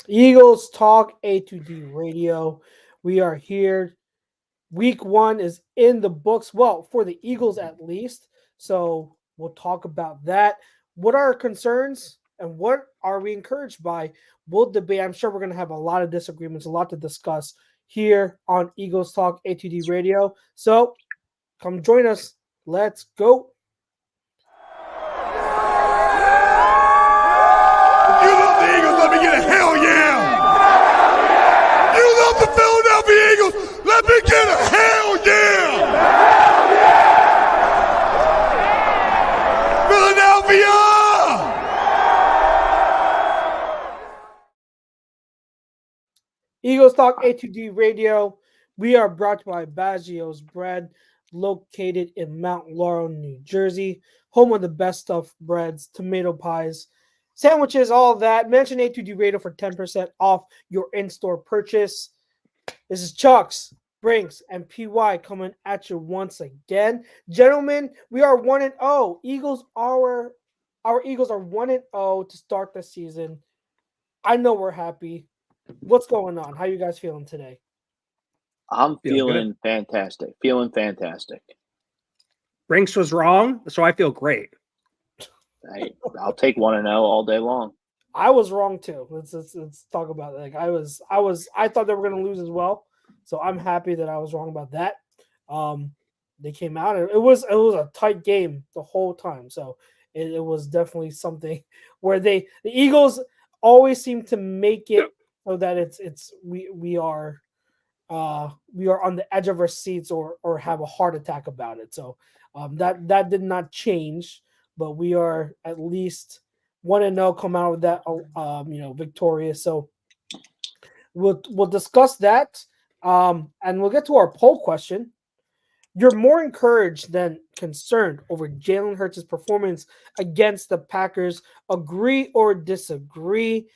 Eagles Talk A2D Radio. We are here. Week one is in the books. Well, for the Eagles at least. So we'll talk about that. What are our concerns and what are we encouraged by? We'll debate. I'm sure we're going to have a lot of disagreements, a lot to discuss here on Eagles Talk A2D Radio. So come join us. Let's go. You love the Eagles, let me get a hell yeah! You love the Philadelphia Eagles, let me get a hell yeah! Philadelphia! Eagles Talk A2D Radio. We are brought to you by Baggio's Bread, located in Mount Laurel, New Jersey, home of the best stuffed breads, tomato pies, sandwiches, all of that. Mention A2D Radio for 10% off your in-store purchase. This is Chucks, Brinks, and PY coming at you once again. Gentlemen, we are 1-0. Our Eagles are 1-0 to start the season. I know we're happy. What's going on? How you guys feeling today? I'm Feel good. feeling fantastic. Feeling fantastic. Brinks was wrong, so I feel great. I'll take 1-0 all day long. I was wrong too. Let's talk about it. Like I thought they were going to lose as well, so I'm happy that I was wrong about that. They came out and it was a tight game the whole time, so it was definitely something where the Eagles always seem to make it so that we are on the edge of our seats or have a heart attack about it. So that did not change, but we are at least 1-0 come out of that victorious. So we'll discuss that, and we'll get to our poll question. You're more encouraged than concerned over Jalen Hurts' performance against the Packers. Agree or disagree?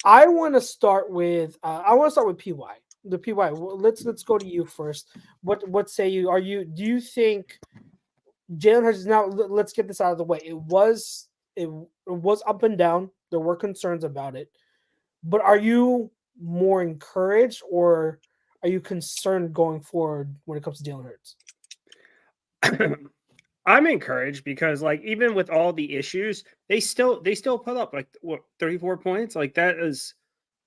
I want to start with PY. The PY. Let's go to you first. What say you? Do you think Jalen Hurts is now? Let's get this out of the way. It was up and down. There were concerns about it, but are you more encouraged or are you concerned going forward when it comes to Jalen Hurts? I'm encouraged because, like, even with all the issues, they still put up 34 points. Like, that is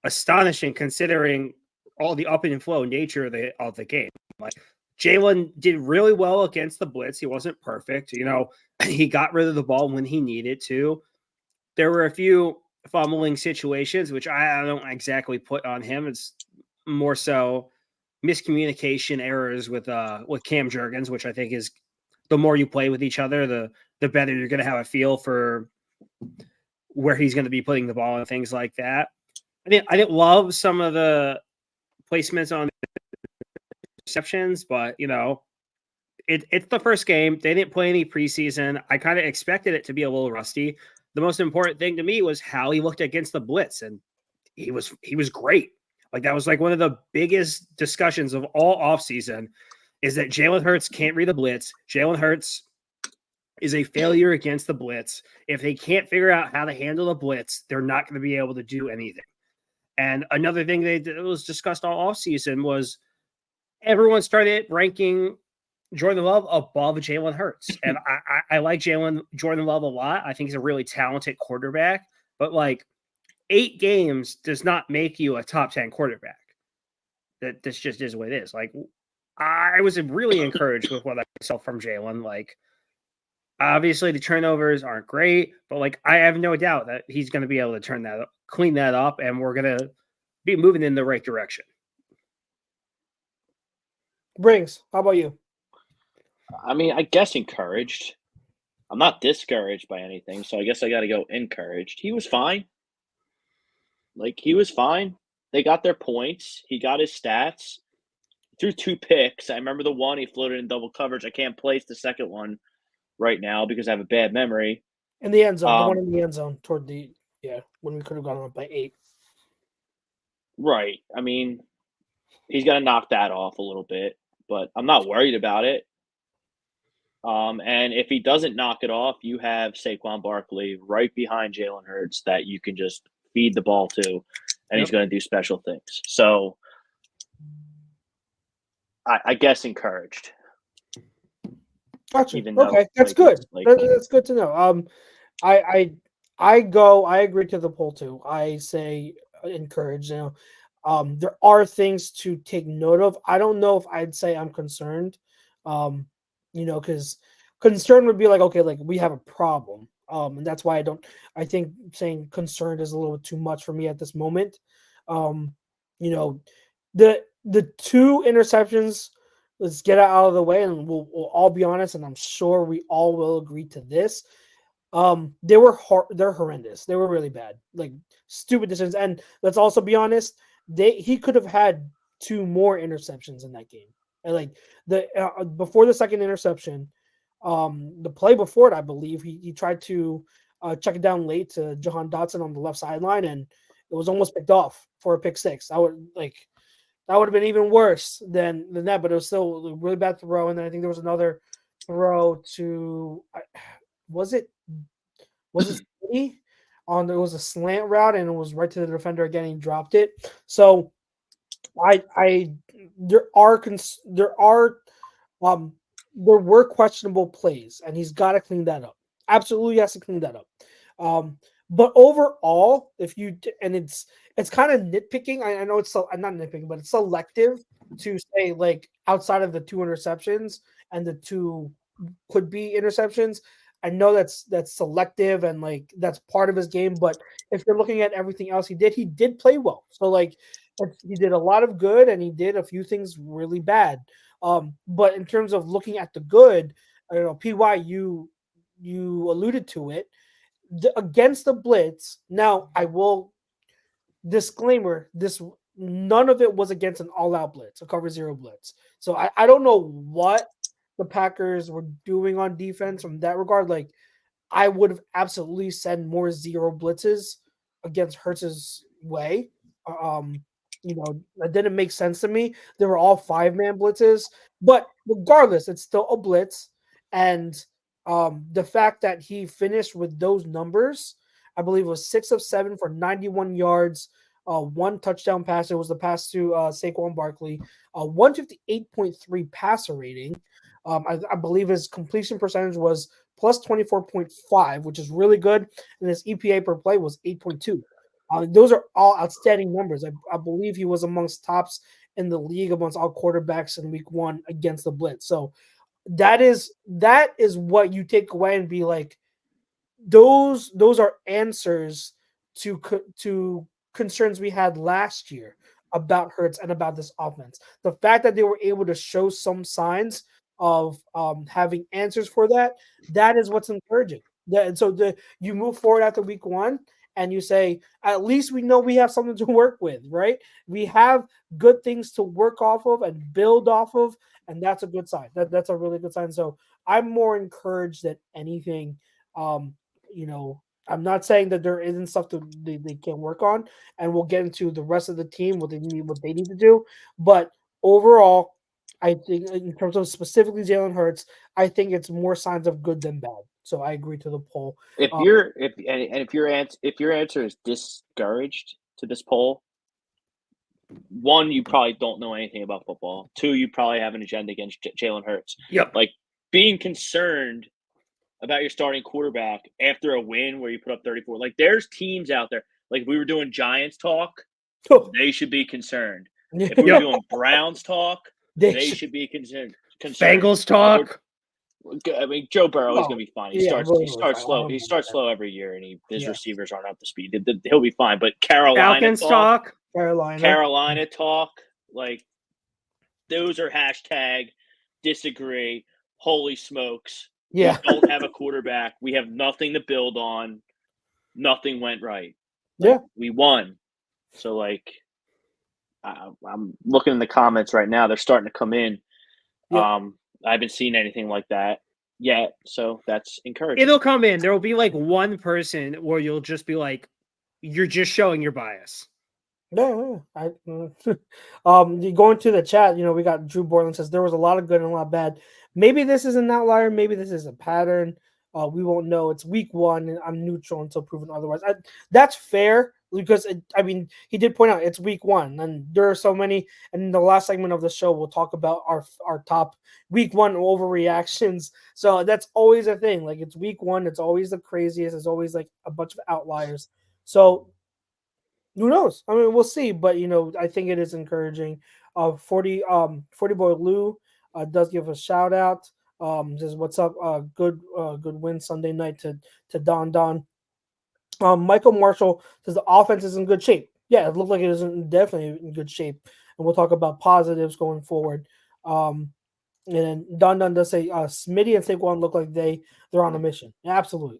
astonishing considering all the up and flow nature of the game. Like, Jalen did really well against the blitz. He wasn't perfect. He got rid of the ball when he needed to. There were a few fumbling situations, which I don't exactly put on him. It's more so miscommunication errors with Cam Jurgens, which I think is the more you play with each other, the better you're going to have a feel for where he's going to be putting the ball and things like that. I didn't love some of the placements on interceptions, but it's the first game. They didn't play any preseason. I kind of expected it to be a little rusty. The most important thing to me was how he looked against the blitz, and he was great. Like, that was like one of the biggest discussions of all offseason is that Jalen Hurts can't read the blitz. Jalen Hurts is a failure against the blitz. If they can't figure out how to handle the blitz, they're not going to be able to do anything. And another thing that was discussed all offseason was everyone started ranking Jordan Love above Jalen Hurts. And I like Jordan Love a lot. I think he's a really talented quarterback. But, like, 8 games does not make you a top 10 quarterback. This just is what it is. Like, I was really encouraged with what I saw from Jalen. Like, obviously the turnovers aren't great, but, like, I have no doubt that he's going to be able to clean that up, and we're going to be moving in the right direction. Brings, how about you? I mean, I guess encouraged. I'm not discouraged by anything, so I guess I got to go encouraged. He was fine. Like, he was fine. They got their points. He got his stats. Threw 2 picks. I remember the one he floated in double coverage. I can't place the second one right now because I have a bad memory. In the end zone, the one in the end zone when we could have gone up by 8. Right. I mean, he's got to knock that off a little bit, but I'm not worried about it. And if he doesn't knock it off, you have Saquon Barkley right behind Jalen Hurts that you can just feed the ball to, and he's going to do special things. So I guess encouraged. Gotcha. Even though, Okay, that's like, good. it's like- That's good to know. I agree to the poll too. I say encourage. There are things to take note of. I don't know if I'd say I'm concerned. Because concern would be like, okay, like we have a problem. And that's why I think saying concerned is a little bit too much for me at this moment. The two interceptions, let's get it out of the way, and we'll all be honest, and I'm sure we all will agree to this. They're horrendous. They were really bad, like stupid decisions. And let's also be honest, he could have had 2 more interceptions in that game. And like before the second interception, the play before it, I believe he tried to check it down late to Jahan Dotson on the left sideline, and it was almost picked off for a pick six. That would have been even worse than that, but it was still a really bad throw. And then I think there was another throw to was it City? There was a slant route and it was right to the defender again. He dropped it. So there were questionable plays, and he's got to clean that up. Absolutely has to clean that up. But overall, it's kind of nitpicking. I know it's not nitpicking, but it's selective to say, like, outside of the 2 interceptions and the 2 could be interceptions. I know that's selective and like that's part of his game. But if you're looking at everything else he did play well. So like he did a lot of good and he did a few things really bad. But in terms of looking at the good, I don't know, PY, you alluded to it. Against the blitz. Now I will disclaimer: none of it was against an all-out blitz, a cover 0 blitz. So I don't know what the Packers were doing on defense from that regard. Like I would have absolutely sent more 0 blitzes against Hurts's way. That didn't make sense to me. They were all 5-man blitzes, but regardless, it's still a blitz. And the fact that he finished with those numbers, I believe it was 6 of 7 for 91 yards, 1 touchdown pass. It was the pass to Saquon Barkley, 158.3 passer rating. I believe his completion percentage was plus 24.5, which is really good. And his EPA per play was 8.2. Those are all outstanding numbers. I believe he was amongst tops in the league amongst all quarterbacks in week 1 against the blitz. So that is what you take away and be like, those are answers to concerns we had last year about Hurts and about this offense. The fact that they were able to show some signs of having answers for that is what's encouraging. You move forward after week 1 and you say, at least we know we have something to work with, right? We have good things to work off of and build off of, and that's a good sign. That's a really good sign. So I'm more encouraged than anything. I'm not saying that there isn't stuff they can work on, and we'll get into the rest of the team, what they need to do. But overall, I think in terms of specifically Jalen Hurts, I think it's more signs of good than bad. So I agree to the poll. If your answer is discouraged to this poll, 1, you probably don't know anything about football. 2, you probably have an agenda against Jalen Hurts. Yep. Like being concerned about your starting quarterback after a win where you put up 34. Like there's teams out there. Like if we were doing Giants talk, they should be concerned. If we were doing Browns talk, they should be concerned. Bengals talk. I mean, Joe Burrow is going to be fine. He starts slow. He starts slow every year, and his receivers aren't up to speed. He'll be fine. But Carolina talk, Carolina talk, like those are hashtag disagree. Holy smokes! Yeah, we don't have a quarterback. We have nothing to build on. Nothing went right. We won. So like, I'm looking in the comments right now. They're starting to come in. Yeah. I haven't seen anything like that yet, so that's encouraging. It'll come in. There will be like one person where you'll just be like, you're just showing your bias. Yeah. Going to the chat, we got Drew Borland says there was a lot of good and a lot of bad. Maybe this is an outlier. Maybe this is a pattern. we won't know. It's week 1, and I'm neutral until proven otherwise. That's fair because he did point out it's week 1, and there are so many. And in the last segment of the show, we'll talk about our top week 1 overreactions. So that's always a thing. Like it's week 1, it's always the craziest. It's always like a bunch of outliers. So who knows? I mean, we'll see. But I think it is encouraging. 40 boy Lou does give a shout out. Says what's up? Good win Sunday night to Don. Michael Marshall says the offense is in good shape. Yeah, it looked like it is definitely in good shape, and we'll talk about positives going forward. And then Don does say Smitty and Saquon look like they're on a mission. Absolutely.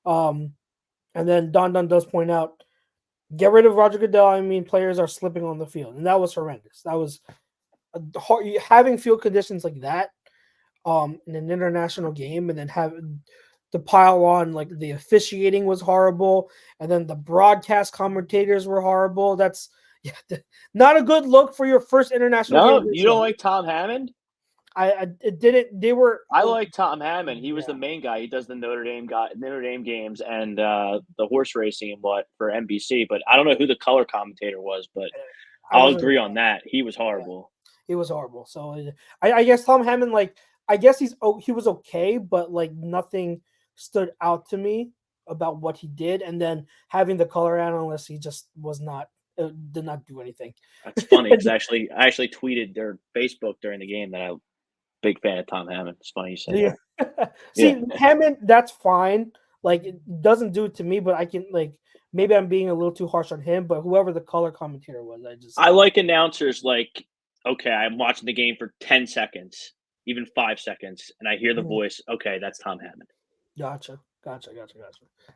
And then Don does point out, get rid of Roger Goodell. I mean, players are slipping on the field, and that was horrendous. That was having field conditions like that in an international game, and then having to pile on like the officiating was horrible, and then the broadcast commentators were horrible. That's not a good look for your first international game. No, you don't like Tom Hammond? I didn't. They were. I like Tom Hammond. He was the main guy. He does the Notre Dame games and the horse racing and what for NBC. But I don't know who the color commentator was. But I'll agree on that. He was horrible. He was horrible. So I guess Tom Hammond, like, I guess he was okay, but like nothing stood out to me about what he did. And then having the color analyst, he just was not. Did not do anything. That's funny because I actually tweeted their Facebook during the game that I'm a big fan of Tom Hammond. It's funny you said that. See, Hammond, that's fine. Like, it doesn't do it to me, but I can, like, maybe I'm being a little too harsh on him, but whoever the color commentator was, I like announcers like, okay, I'm watching the game for 10 seconds, even 5 seconds, and I hear the voice, okay, that's Tom Hammond. Gotcha.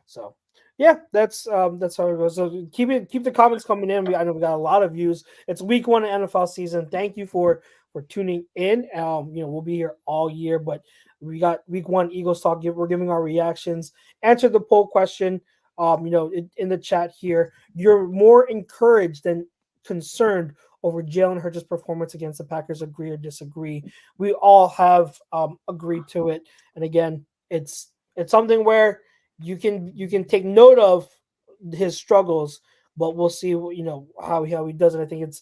So, yeah, that's how it goes. So keep the comments coming in. I know we got a lot of views. It's week 1 of NFL season. Thank you for tuning in. We'll be here all year, but we got week 1 Eagles talk. We're giving our reactions. Answer the poll question. In the chat here, you're more encouraged than concerned over Jalen Hurts' performance against the Packers. Agree or disagree? We all have agreed to it. And again, it's something where you can take note of his struggles, but we'll see how he does it. I think it's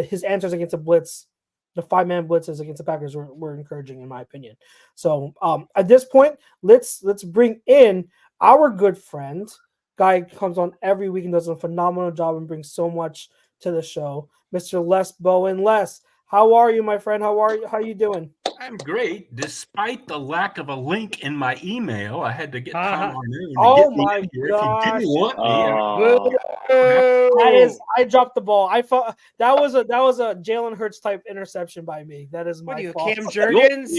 his answers against the blitz, the 5-man blitzes against the Packers were encouraging in my opinion. So at this point, let's bring in our good friend. Guy comes on every week and does a phenomenal job and brings so much to the show, Mr. Les Bowen. Les, how are you, my friend? How are you doing? I'm great. Despite the lack of a link in my email, I had to get Tom on there. Oh my gosh! If you didn't want me, I dropped the ball. I thought that was a Jalen Hurts type interception by me. That is my fault. Cam Jurgens?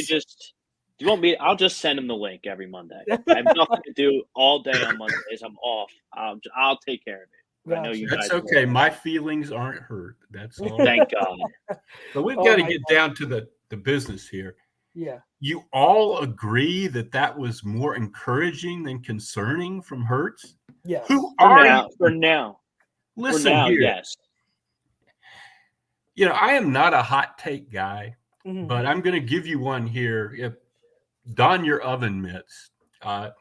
You want me? I'll just send him the link every Monday. I have nothing to do all day on Mondays. I'm off. I'll take care of it. Gotcha. I know you That's guys okay. will. My feelings aren't hurt. That's all. Thank God. But we've got to get down to the business here. Yeah. You all agree that was more encouraging than concerning from Hurts? Yes. For now. Listen here. Yes. I am not a hot take guy, but I'm going to give you one here. Don your oven mitts. I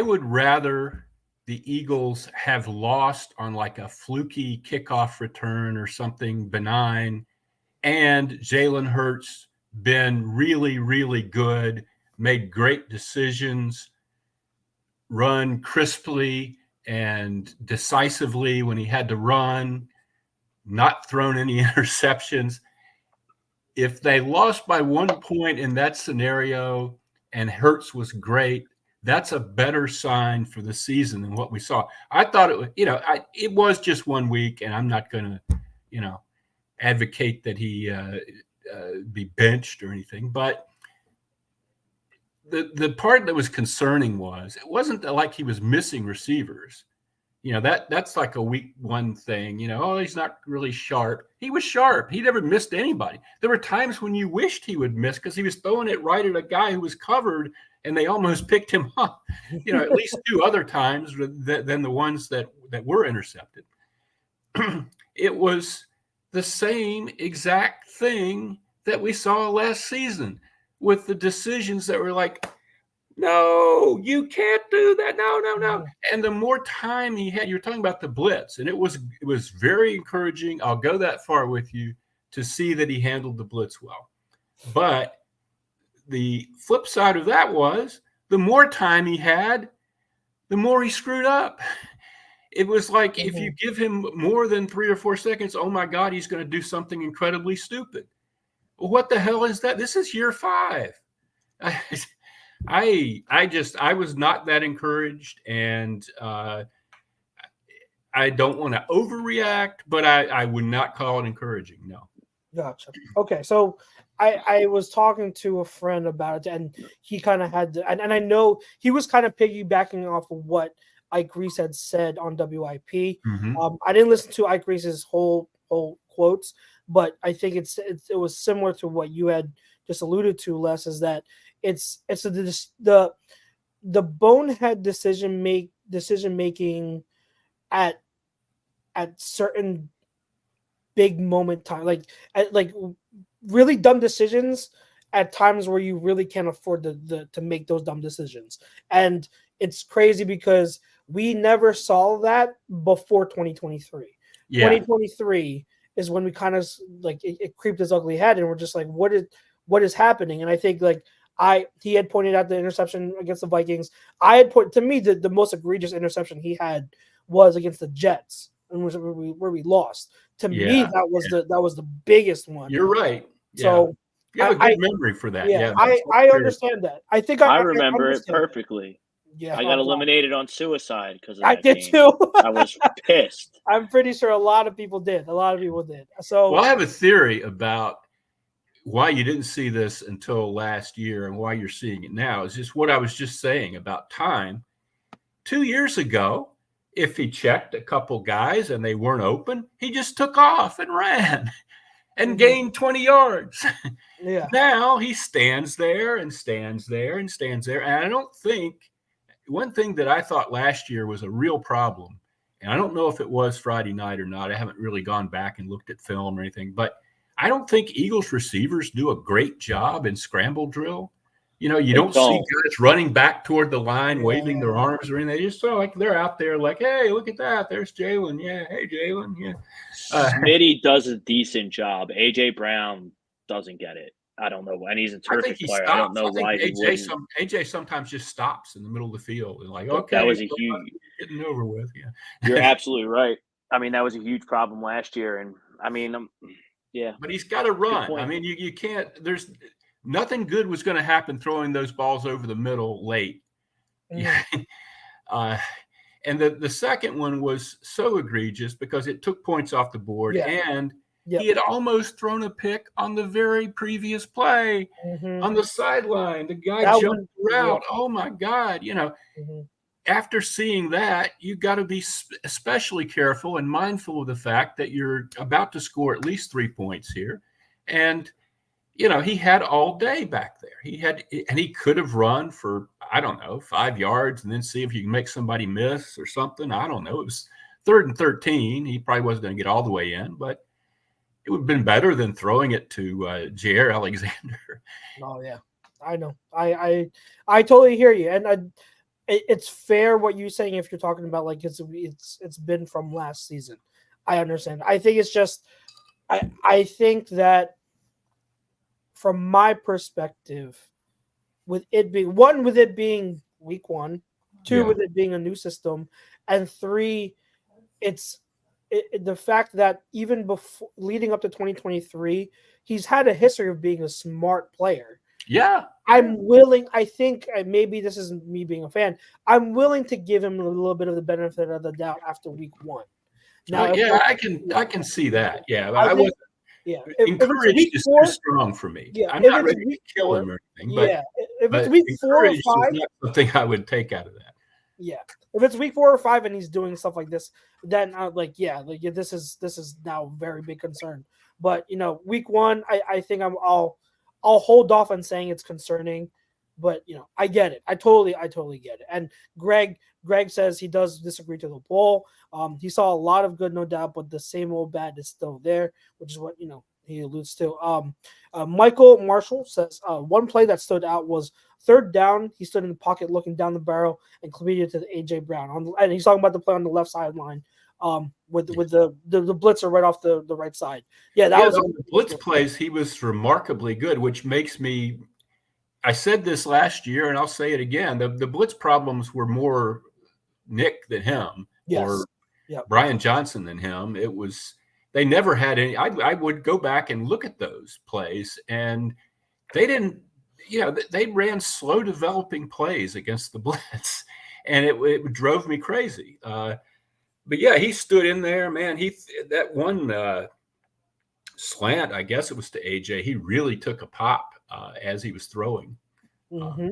would rather the Eagles have lost on like a fluky kickoff return or something benign, and Jalen Hurts been really, really good, made great decisions, run crisply and decisively when he had to run, not thrown any interceptions. If they lost by 1 point in that scenario and Hurts was great, that's a better sign for the season than what we saw. I thought it was, it was just 1 week, and I'm not going to, advocate that he be benched or anything. But the part that was concerning was it wasn't like he was missing receivers. That's like a week 1 thing. He's not really sharp. He was sharp. He never missed anybody. There were times when you wished he would miss because he was throwing it right at a guy who was covered, and they almost picked him up. At least 2 other times than the ones that were intercepted. It was the same exact thing that we saw last season with the decisions that were like, No, you can't do that. No. And the more time he had, you're talking about the blitz, and it was very encouraging. I'll go that far with you to see that he handled the blitz well. But the flip side of that was the more time he had, the more he screwed up. It was like if you give him more than 3 or 4 seconds, oh my God, he's going to do something incredibly stupid. Well, what the hell is that? This is year 5. I was not that encouraged, and I don't want to overreact, but I would not call it encouraging. No. Gotcha. Okay, so I was talking to a friend about it, and he kind of had, and I know he was kind of piggybacking off of what Ike Reese had said on WIP. Mm-hmm. I didn't listen to Ike Reese's whole quotes, but I think it was similar to what you had just alluded to, Les, is that it's the bonehead decision making at certain big moment time, like really dumb decisions at times where you really can't afford to make those dumb decisions. And it's crazy because we never saw that before 2023. Yeah. 2023 is when we kind of like it creeped his ugly head, and we're just like, what is happening? And I think like he had pointed out the interception against the Vikings. I had put, to me, the most egregious interception he had was against the Jets, and where we lost. To me, that was the biggest one. You're right. Yeah. So you have a good memory for that. Yeah, I understand that. I think I remember it perfectly. Yeah, I got eliminated on suicide because of I that did game. too. I was pissed. I'm pretty sure a lot of people did. So, well, I have a theory about why you didn't see this until last year and why you're seeing it now. Is just what I was just saying about time. 2 years ago, if he checked a couple guys and they weren't open, he just took off and ran and gained 20 yards. Yeah. Now he stands there and stands there and stands there. And I don't think, one thing that I thought last year was a real problem, and I don't know if it was Friday night or not. I haven't really gone back and looked at film or anything, but I don't think Eagles receivers do a great job in scramble drill. You know, you don't see guys running back toward the line, waving their arms or anything. They just feel like they're out there like, hey, look at that. There's Jalen. Yeah. Hey, Jalen. Yeah. Smitty does a decent job. A.J. Brown doesn't get it. I don't know. And he's a terrific player. Stops. I don't know why he wouldn't. AJ sometimes just stops in the middle of the field and like, okay. That was a huge – getting over with. Yeah. You're absolutely right. I mean, that was a huge problem last year. And, I mean, yeah. But he's got to run. I mean, you can't – there's – nothing good was going to happen throwing those balls over the middle late. And the second one was so egregious because it took points off the board, and he had almost thrown a pick on the very previous play on the sideline. The guy jumped out. Oh, my God. You know, after seeing that, you got to be especially careful and mindful of the fact that you're about to score at least 3 points here. And you know, he had all day back there. He could have run for, I don't know, 5 yards and then see if you can make somebody miss or something. I don't know. It was 3rd and 13. He probably wasn't going to get all the way in, but it would have been better than throwing it to Jair Alexander. Oh yeah, I know. I totally hear you, and it's fair what you're saying if you're talking about like it's been from last season. I understand. I think it's just I think that. From my perspective, with it being week 1, 2 with it being a new system, and 3, the fact that even before leading up to 2023, he's had a history of being a smart player. Yeah, I'm willing. I think maybe this isn't me being a fan. I'm willing to give him a little bit of the benefit of the doubt after week 1. Now, I can see that. Yeah, I wasn't. Yeah, encouraged is too strong for me. Yeah, I'm not ready to kill him or anything. But if it's week 4 or 5, not something I would take out of that. Yeah, if it's week 4 or 5 and he's doing stuff like this, then this is now a very big concern. But you know, week 1, I think I'll hold off on saying it's concerning. But you know, I get it. I totally get it. And Greg says he does disagree to the poll. He saw a lot of good, no doubt, but the same old bad is still there, which is what, you know, he alludes to. Michael Marshall says one play that stood out was third down. He stood in the pocket looking down the barrel and completed to the AJ Brown. And he's talking about the play on the left sideline with the blitzer right off the right side. Yeah, that was on the blitz plays. He was remarkably good, which makes me. I said this last year, and I'll say it again. The blitz problems were more Nick than him, or Brian Johnson than him. It was they never had any. I would go back and look at those plays, and they didn't. They ran slow developing plays against the blitz, and it drove me crazy. But yeah, he stood in there, man. That one slant, I guess it was to AJ. He really took a pop as he was throwing. Mm-hmm.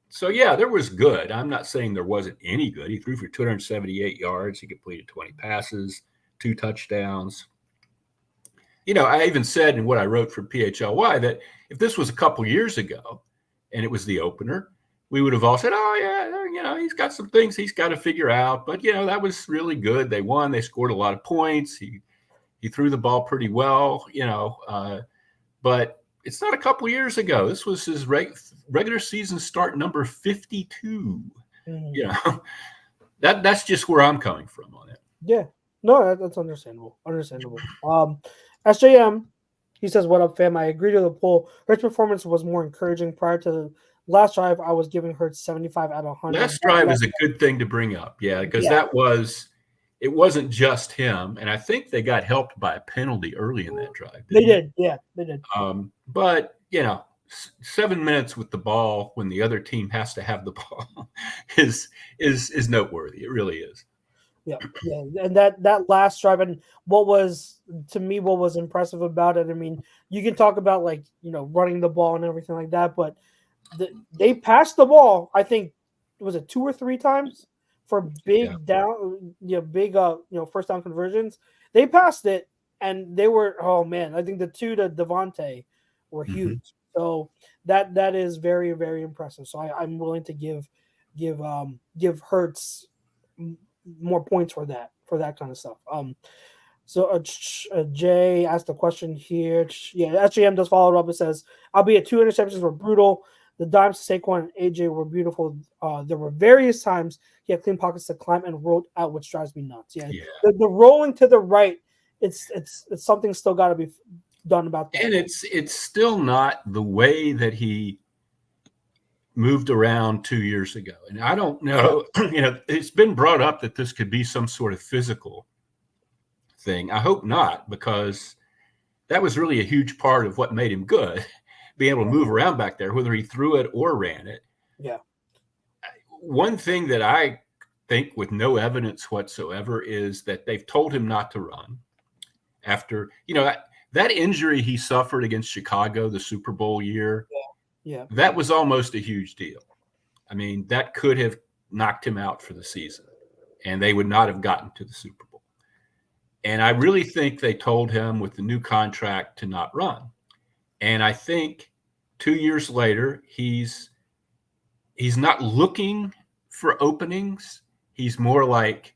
So yeah, there was good. I'm not saying there wasn't any good. He threw for 278 yards. He completed 20 passes, 2 touchdowns. I even said in what I wrote for PHLY that if this was a couple years ago and it was the opener, we would have all said, oh, yeah, he's got some things he's got to figure out. But, that was really good. They won. They scored a lot of points. He threw the ball pretty well, but it's not a couple years ago. This was his regular season start number 52. Mm-hmm. That's just where I'm coming from on it. Yeah. No, that's understandable. SJM, he says, what up, fam? I agree to the poll. Hurts' performance was more encouraging prior to the last drive. I was giving Hurts 75 out of 100. Last drive is a good thing to bring up. Yeah, because it wasn't just him. And I think they got helped by a penalty early in that drive. They did. Yeah, they did. But, 7 minutes with the ball when the other team has to have the ball is noteworthy. It really is. Yeah, and that last drive, and what was impressive about it. I mean, you can talk about running the ball and everything like that, but they passed the ball. I think was it 2 or 3 times for big first down conversions. They passed it, and they were I think the 2 to Devontae were huge. Mm-hmm. So that is very, very impressive. So I'm willing to give Hurts more points for that kind of stuff. So Jay asked a question here. Yeah, SJM does follow it up. It says, albeit 2 interceptions were brutal, the dimes to Saquon and AJ were beautiful. There were various times he had clean pockets to climb and rolled out, which drives me nuts. Yeah. The rolling to the right, it's something still got to be done about that. And it's still not the way that he moved around 2 years ago. And I don't know, it's been brought up that this could be some sort of physical thing. I hope not, because that was really a huge part of what made him good, being able to move around back there, whether he threw it or ran it. Yeah. One thing that I think with no evidence whatsoever is that they've told him not to run after, that injury he suffered against Chicago, the Super Bowl year. Yeah. That was almost a huge deal. I mean, that could have knocked him out for the season, and they would not have gotten to the Super Bowl. And I really think they told him with the new contract to not run. And I think 2 years later, he's not looking for openings. He's more like,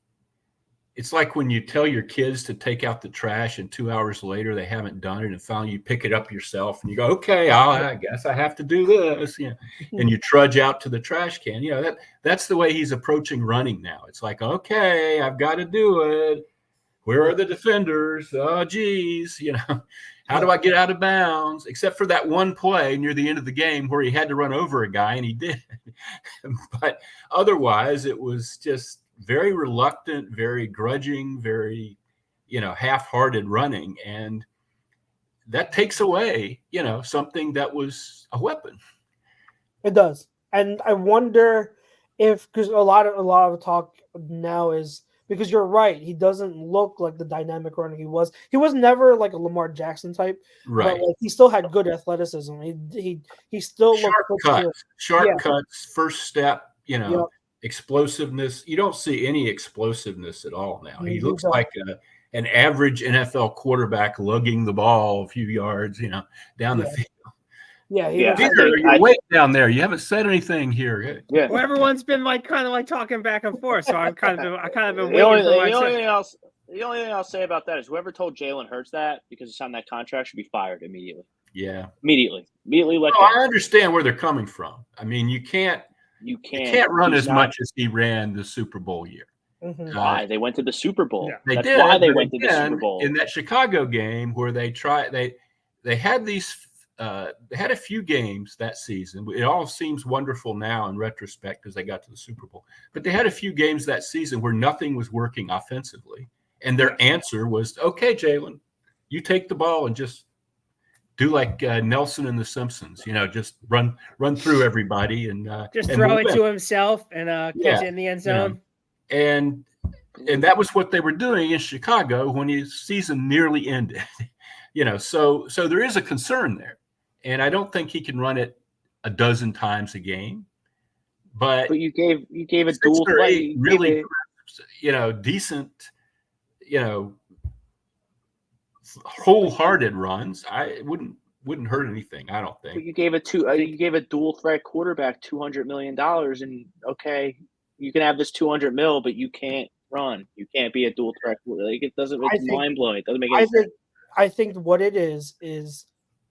it's like when you tell your kids to take out the trash and 2 hours later they haven't done it, and finally you pick it up yourself and you go, okay, I guess I have to do this. And you trudge out to the trash can. That's the way he's approaching running now. It's like, okay, I've got to do it. Where are the defenders? Oh, geez, how do I get out of bounds? Except for that one play near the end of the game where he had to run over a guy, and he did. But otherwise, it was just very reluctant, very grudging, very, half-hearted running. And that takes away, something that was a weapon. It does. And I wonder because a lot of talk now is, because you're right, he doesn't look like the dynamic runner he was. He was never like a Lamar Jackson type, right? But he still had good athleticism. He still looked shortcuts, first step, explosiveness. You don't see any explosiveness at all now. He looks like an average NFL quarterback lugging the ball a few yards, down the field. Yeah, you're way down there. You haven't said anything here. Yeah. Well, everyone's been kind of talking back and forth, so I've kind of been waiting for the The only thing I'll say about that is whoever told Jalen Hurts that because he signed that contract should be fired immediately. Yeah. Immediately let No, go. I understand where they're coming from. I mean, you can't run as much as he ran the Super Bowl year. Mhm. Why? They went to the Super Bowl. Yeah. They That's did, why they but went to the again, Super Bowl. in that Chicago game where they had these they had a few games that season. It all seems wonderful now in retrospect because they got to the Super Bowl. But they had a few games that season where nothing was working offensively. And their answer was, okay, Jalen, you take the ball and just do like Nelson and the Simpsons, just run through everybody and Just and throw we'll it win. to himself and catch it in the end zone. And that was what they were doing in Chicago when his season nearly ended. So there is a concern there. And I don't think he can run it a dozen times a game. But you gave a dual play. Really, decent, wholehearted runs. I wouldn't hurt anything. I don't think. But you gave you gave a dual threat quarterback $200 million, and okay, you can have this $200 million, but you can't run. You can't be a dual threat. Like it doesn't. It's mind blowing. It doesn't make any sense. I think what it is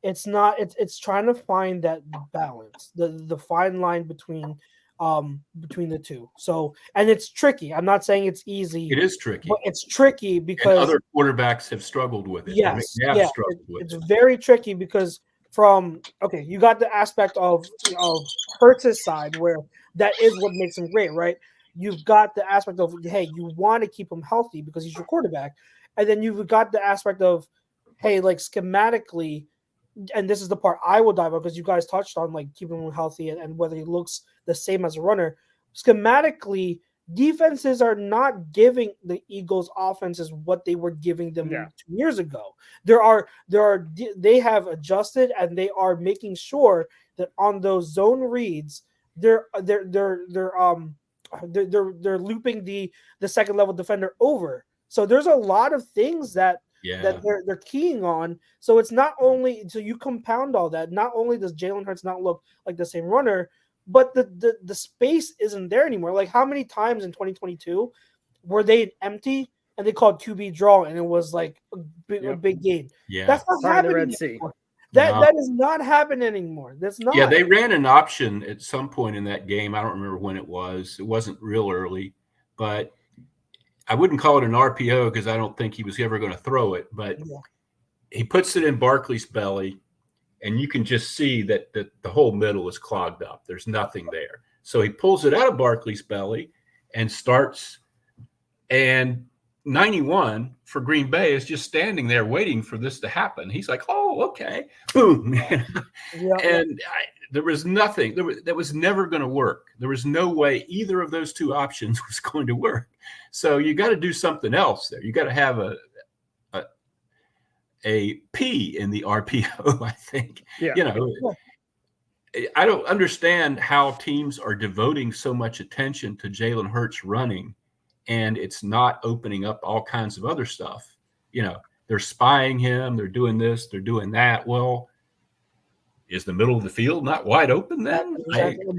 it's not. It's trying to find that balance, the fine line between the two. So, and it's tricky. I'm not saying it's easy. It is tricky. But it's tricky because and other quarterbacks have struggled with it. Yes, struggled with it's very tricky because you got the aspect of Hurts' side where that is what makes him great, right? You've got the aspect of, hey, you want to keep him healthy because he's your quarterback. And then you've got the aspect of, hey, like schematically, and this is the part I will dive on because you guys touched on like keeping him healthy and whether he looks the same as a runner. Schematically, defenses are not giving the Eagles offenses what they were giving them 2 years ago. They have adjusted and they are making sure that on those zone reads, they're looping the second level defender over. So there's a lot of things that they're keying on. So it's not only so you compound all that. Not only does Jalen Hurts not look like the same runner, but the space isn't there anymore. Like how many times in 2022 were they empty and they called QB draw and it was like a big game? Yeah, that's not happening anymore. That is not happening anymore. That's not. Yeah, they ran an option at some point in that game. I don't remember when it was. It wasn't real early, but I wouldn't call it an RPO because I don't think he was ever going to throw it. But he puts it in Barkley's belly, and you can just see that the whole middle is clogged up. There's nothing there. So he pulls it out of Barkley's belly and starts. And 91 for Green Bay is just standing there waiting for this to happen. He's like, oh, okay. Boom. And there was nothing. That was never going to work. There was no way either of those two options was going to work. So you got to do something else there. You got to have a P in the RPO, I think. I don't understand how teams are devoting so much attention to Jalen Hurts running, and it's not opening up all kinds of other stuff. They're spying him. They're doing this. They're doing that. Well, is the middle of the field not wide open then? Exactly.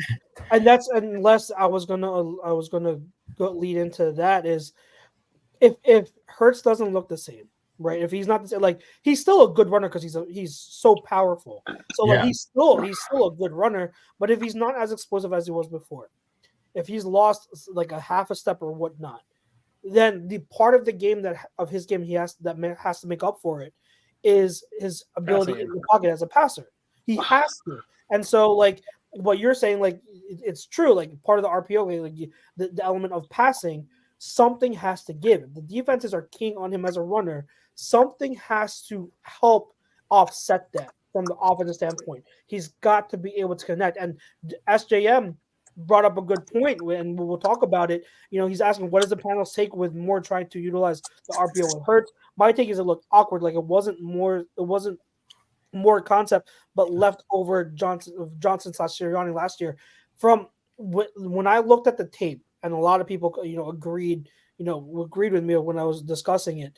And that's unless I was gonna go lead into that is if Hurts doesn't look the same, right? If he's not the same, like he's still a good runner because he's so powerful. So like he's still a good runner, but if he's not as explosive as he was before, if he's lost like a half a step or whatnot, then the part of the game of his game has to make up for it is his ability in the pocket as a passer. He has to. And so like what you're saying, like it's true. Like part of the RPO, like the element of passing, something has to give. The defenses are keying on him as a runner. Something has to help offset that from the offensive standpoint. He's got to be able to connect. And SJM brought up a good point, and we'll talk about it. He's asking, what does the panel's take with more trying to utilize the RPO with Hurts? My take is it looked awkward, like it wasn't more concept, but left over Johnson/Sirianni last year. From when I looked at the tape, and a lot of people, agreed with me when I was discussing it.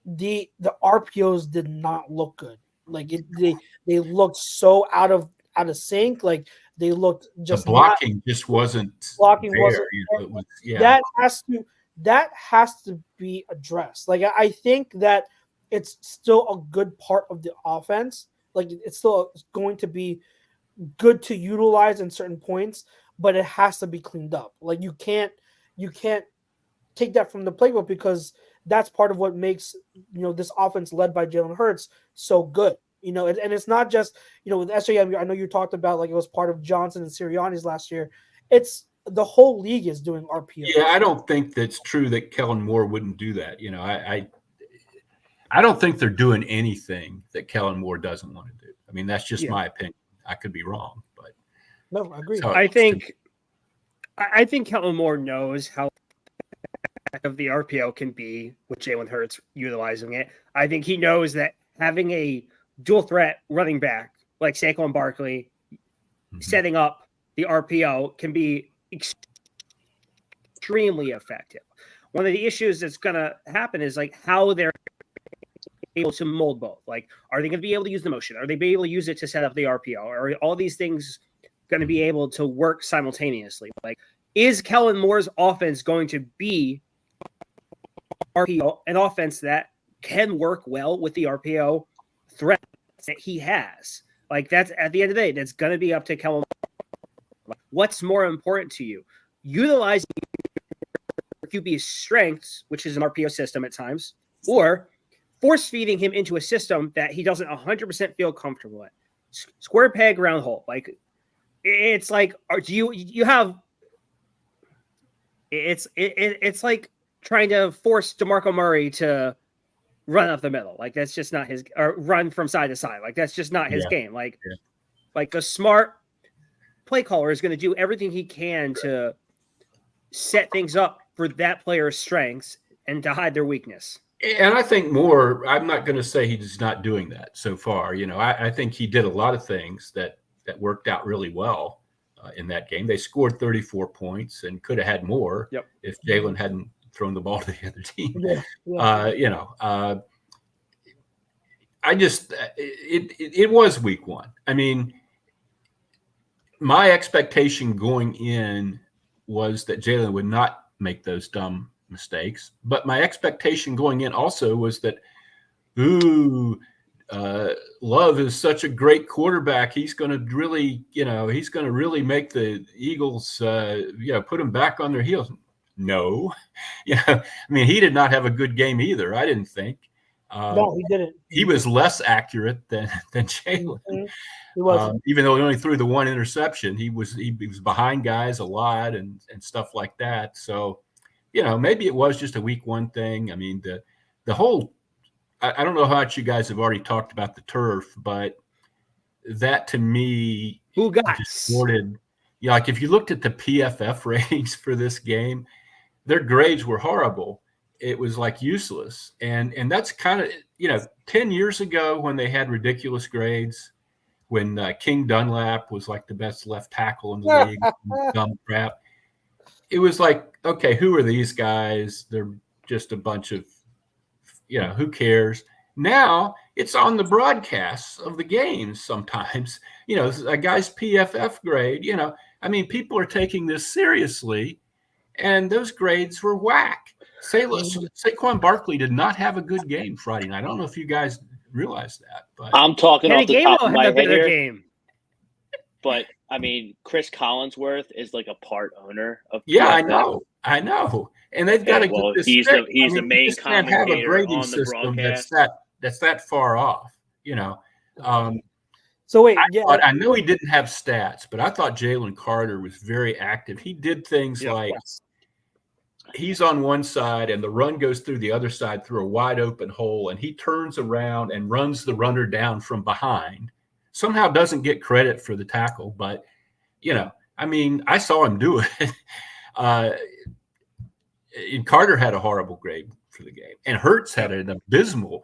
The RPOs did not look good. Like they looked so out of sync. Like they looked just the blocking just wasn't blocking there. wasn't. It was, That has that has to be addressed. Like I think that it's still a good part of the offense. Like it's still going to be good to utilize in certain points, but it has to be cleaned up. Like you can't take that from the playbook because that's part of what makes this offense led by Jalen Hurts so good. And it's not just with SJM. I know you talked about like it was part of Johnson and Sirianni's last year. It's the whole league is doing RPO. Yeah, I don't think that's true that Kellen Moore wouldn't do that. I don't think they're doing anything that Kellen Moore doesn't want to do. I mean, that's just my opinion. I could be wrong, but no, I agree. So I think Kellen Moore knows how of the RPO can be with Jalen Hurts utilizing it. I think he knows that having a dual threat running back like Saquon Barkley setting up the RPO can be extremely effective. One of the issues that's going to happen is like how they're able to mold both. Like, are they going to be able to use the motion? Are they be able to use it to set up the RPO? Are all these things going to be able to work simultaneously? Like, is Kellen Moore's offense going to be RPO, an offense that can work well with the RPO threats that he has? Like, that's at the end of the day, that's going to be up to Kellen. What's more important to you? Utilizing QB's strengths, which is an RPO system at times, or force feeding him into a system that he doesn't 100% feel comfortable in. Square peg, round hole. Like, it's like, do you have? It's like trying to force DeMarco Murray to run up the middle. Like, that's just not his, or run from side to side. Like, that's just not his game. Like the smart play caller is going to do everything he can to set things up for that player's strengths and to hide their weakness. And I think Moore, I'm not going to say he's not doing that so far. I think he did a lot of things that worked out really well in that game. They scored 34 points and could have had more if Jalen hadn't thrown the ball to the other team. It was week one. I mean, my expectation going in was that Jalen would not make those dumb mistakes, but my expectation going in also was that, Love is such a great quarterback. He's going to really, make the Eagles, put them back on their heels. No, I mean, he did not have a good game either. I didn't think. No, he didn't. He was less accurate than Jalen. Mm-hmm. He wasn't. Even though he only threw the one interception, he was behind guys a lot and stuff like that. So, maybe it was just a week one thing. I mean, the whole. I don't know how much you guys have already talked about the turf, but that to me distorted. Like if you looked at the PFF ratings for this game, their grades were horrible. It was like useless. And that's kind of, 10 years ago when they had ridiculous grades, when King Dunlap was like the best left tackle in the league, dumb crap. It was like, okay, who are these guys? They're just a bunch of, who cares? Now it's on the broadcasts of the games sometimes, a guy's PFF grade, I mean, people are taking this seriously, and those grades were whack. Saquon Barkley did not have a good game Friday night. I don't know if you guys realize that, but I'm talking off the top of my head here. Game. But I mean, Chris Collinsworth is like a part owner of. PFF. I know, and they've got to get this. He's the main commentator have a grading on the system broadcast. that's that far off. So wait, I know he didn't have stats, but I thought Jalen Carter was very active. He did things like he's on one side and the run goes through the other side through a wide open hole, and he turns around and runs the runner down from behind. Somehow doesn't get credit for the tackle, but I mean, I saw him do it. And Carter had a horrible grade for the game, and Hurts had an abysmal.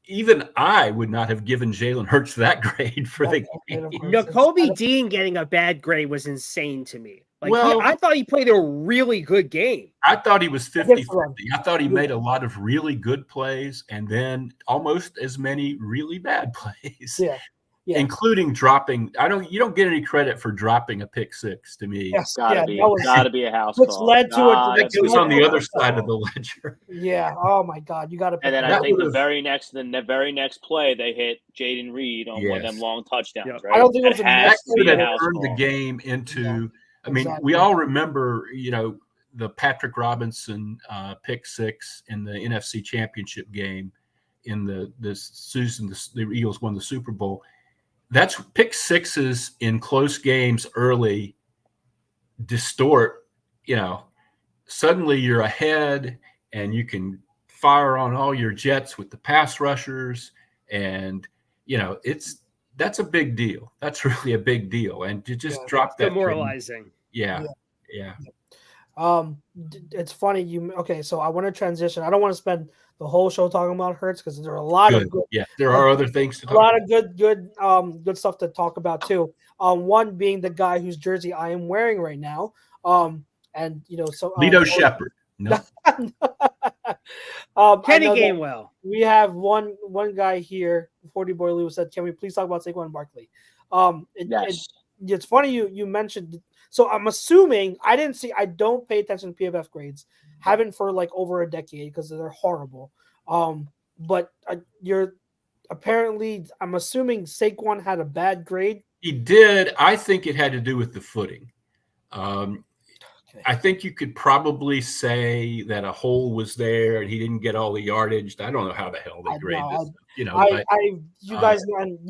Even I would not have given Jalen Hurts that grade for the game. Nakobe Dean getting a bad grade was insane to me. Like, I thought he played a really good game. I thought he was 50-50. I thought he made a lot of really good plays and then almost as many really bad plays. including dropping. You don't get any credit for dropping a pick six to me. Yes, Gotta be a house which call. led to That goes on the other side of the ledger. Yeah. Oh my God, you got to. And then I think the very next play, they hit Jaden Reed on one of them long touchdowns. Yep. Right? I don't think it was That could have house turned call. the game into. Yeah, I mean, exactly. we all remember, the Patrick Robinson pick six in the NFC Championship game in the season the Eagles won the Super Bowl. That's pick sixes in close games early distort. Suddenly you're ahead and you can fire on all your jets with the pass rushers, and that's a big deal. That's really a big deal, and to just drop that demoralizing. Yeah. It's funny so I want to transition. I don't want to spend the whole show talking about Hurts because there are a lot of good. Yeah, there are other things to talk about. A lot of good stuff to talk about too. One being the guy whose jersey I am wearing right now. And so Lito Shepherd. No. Kenny Gainwell. We have one guy here. 40 Boy Lou said, "Can we please talk about Saquon Barkley?" Yes. It's funny you mentioned. So I'm assuming I don't pay attention to PFF grades. Haven't for like over a decade because they're horrible. But I'm assuming Saquon had a bad grade. He did. I think it had to do with the footing. I think you could probably say that a hole was there and he didn't get all the yardage. I don't know how the hell they grade this. You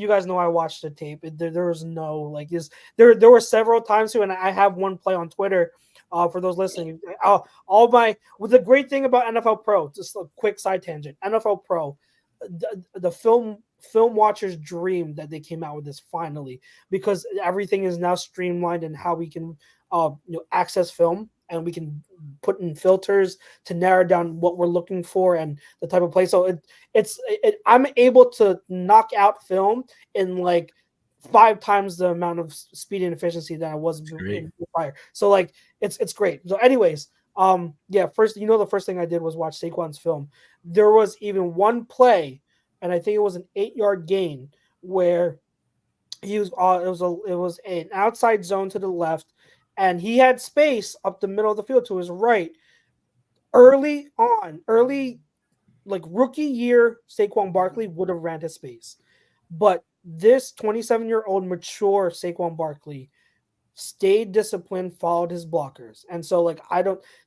guys know I watched the tape. There was no like this. There were several times too, and I have one play on Twitter. For those listening, the great thing about NFL Pro, just a quick side tangent. NFL Pro, the film watchers dream that they came out with this finally, because everything is now streamlined and how we can access film, and we can put in filters to narrow down what we're looking for and the type of play. So I'm able to knock out film in like 5 times the amount of speed and efficiency that I was prior. So like it's great. So anyways, first the first thing I did was watch Saquon's film. There was even one play, and I think it was an 8-yard gain where he was it was an outside zone to the left, and he had space up the middle of the field to his right. Early like rookie year, Saquon Barkley would have ran his space, but this 27-year-old mature Saquon Barkley stayed disciplined, followed his blockers, and so like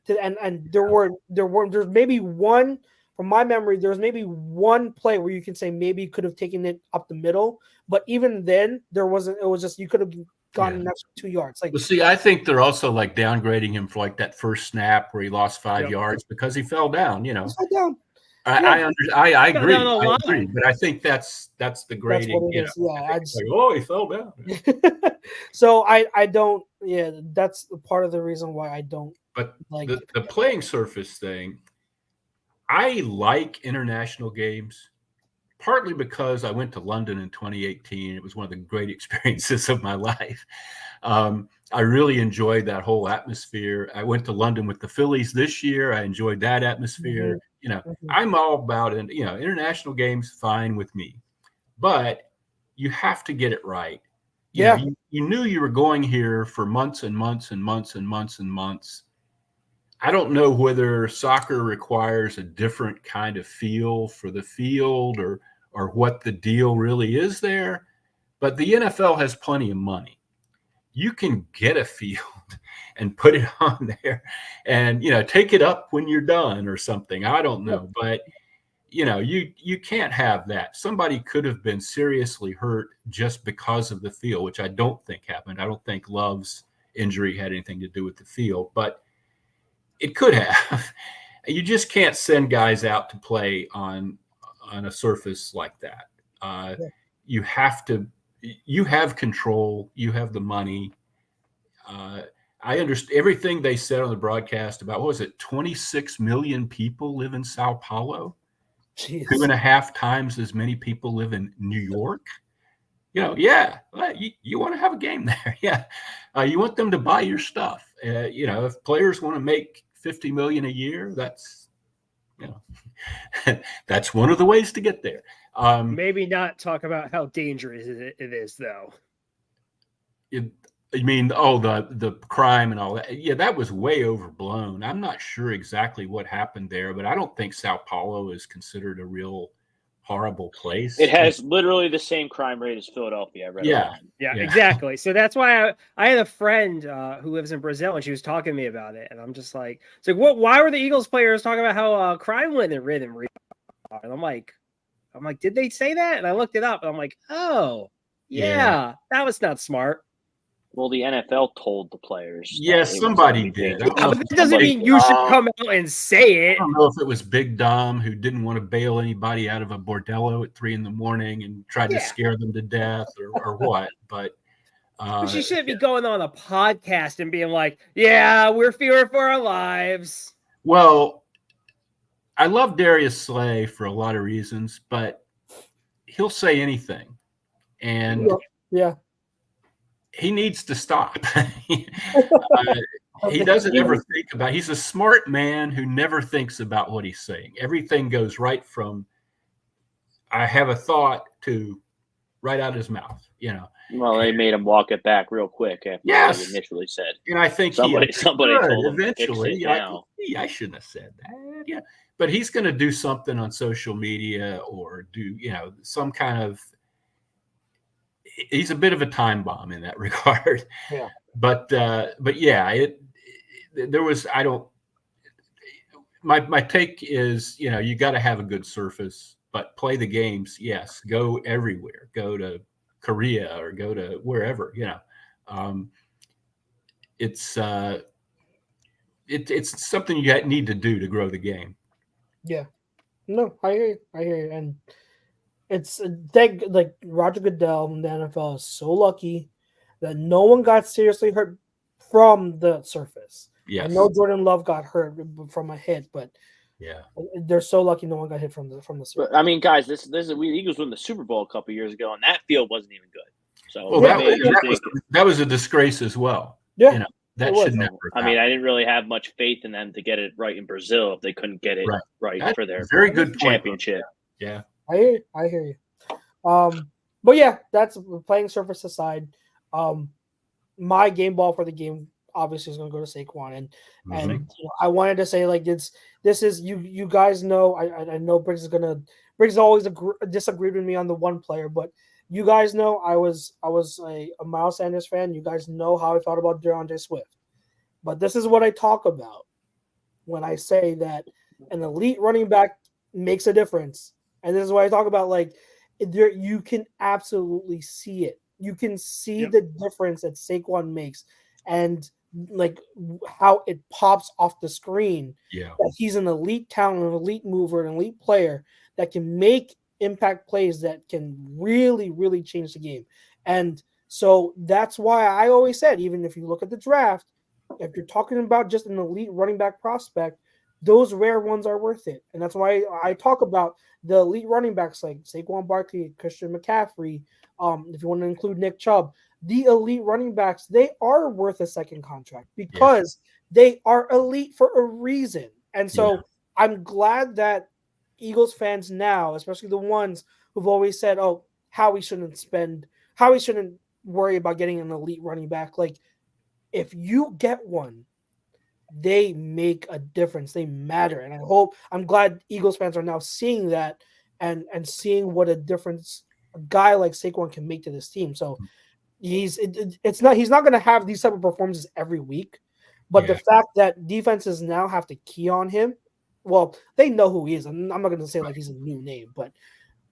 there's maybe one. From my memory, there's maybe one play where you can say maybe could have taken it up the middle, but even then there wasn't. It was just you could have gone an extra 2 yards. Like, well, see, I think they're also like downgrading him for like that first snap where he lost 5 yards because he fell down. He fell down. I agree, but I think that's the grading. He fell down. So I don't. Yeah, that's part of the reason why I don't. But like the playing surface thing. I like international games, partly because I went to London in 2018. It was one of the great experiences of my life. I really enjoyed that whole atmosphere. I went to London with the Phillies this year. I enjoyed that atmosphere. I'm all about it. International games, fine with me, but you have to get it right. You knew you were going here for months and months and months and months and months. I don't know whether soccer requires a different kind of feel for the field or what the deal really is there, but the NFL has plenty of money. You can get a field and put it on there and, take it up when you're done or something. I don't know, but you can't have that. Somebody could have been seriously hurt just because of the field, which I don't think happened. I don't think Love's injury had anything to do with the field, but it could have. You just can't send guys out to play on a surface like that. You have to. You have control. You have the money. I understand everything they said on the broadcast about, what was it, 26 million people live in Sao Paulo? Jeez. 2.5 times as many people live in New York. You want to have a game there. Yeah. You want them to buy your stuff. If players want to make $50 million a year, that's one of the ways to get there. Maybe not talk about how dangerous it is, though. I mean, the crime and all that. Yeah, that was way overblown. I'm not sure exactly what happened there, but I don't think Sao Paulo is considered a real horrible place. It has literally the same crime rate as Philadelphia. I read online. Yeah, exactly. So that's why I had a friend who lives in Brazil, and she was talking to me about it, and I'm just like, it's like, what? Why were the Eagles players talking about how crime went in rhythm? And I'm like, did they say that? And I looked it up, and I'm like, oh, yeah. That was not smart. Well, the NFL told the players. Yes, somebody did. Yeah, but that doesn't mean you should come out and say it. I don't know if it was Big Dom who didn't want to bail anybody out of a bordello at 3 a.m. and tried to scare them to death or what. But she shouldn't be going on a podcast and being like, yeah, we're fearing for our lives. Well, I love Darius Slay for a lot of reasons, but he'll say anything. And he needs to stop. He doesn't ever think about. He's a smart man who never thinks about what he's saying. Everything goes right from I have a thought to right out of his mouth. Well, they made him walk it back real quick after what he initially said. And I think somebody told him eventually. I shouldn't have said that. Yeah, but he's going to do something on social media or do some kind of. He's a bit of a time bomb in that regard. Yeah. But yeah, there was, my take is, you got to have a good surface, but play the games. Yes. Go everywhere, go to Korea or go to wherever, it's something you need to do to grow the game. Yeah. No, I hear you. And it's like Roger Goodell in the NFL is so lucky that no one got seriously hurt from the surface. Yes. I know Jordan Love got hurt from a hit, but they're so lucky no one got hit from the surface. But, I mean, guys, we Eagles won the Super Bowl a couple years ago, and that field wasn't even good. So that was a disgrace as well. Yeah, that should never. I mean, I didn't really have much faith in them to get it right in Brazil if they couldn't get it right for their very good championship. Yeah. I hear you. But yeah, that's playing surface aside. My game ball for the game obviously is going to go to Saquon, and I wanted to say like this is you guys know I know Briggs always disagreed with me on the one player, but you guys know I was a Miles Sanders fan. You guys know how I thought about DeAndre Swift, but this is what I talk about when I say that an elite running back makes a difference. And this is what I talk about. Like, you can absolutely see it. You can see the difference that Saquon makes, and like how it pops off the screen. Yeah, that he's an elite talent, an elite mover, an elite player that can make impact plays that can really, really change the game. And so that's why I always said, even if you look at the draft, if you're talking about just an elite running back prospect, those rare ones are worth it. And that's why I talk about the elite running backs like Saquon Barkley, Christian McCaffrey, if you want to include Nick Chubb. The elite running backs, they are worth a second contract because they are elite for a reason. And so I'm glad that Eagles fans now, especially the ones who've always said, oh, Howie shouldn't worry about getting an elite running back. Like, if you get one, they make a difference. They matter. And I'm glad Eagles fans are now seeing that and seeing what a difference a guy like Saquon can make to this team. So he's not going to have these type of performances every week, but the fact that defenses now have to key on him, well, they know who he is. I'm not going to say like he's a new name, but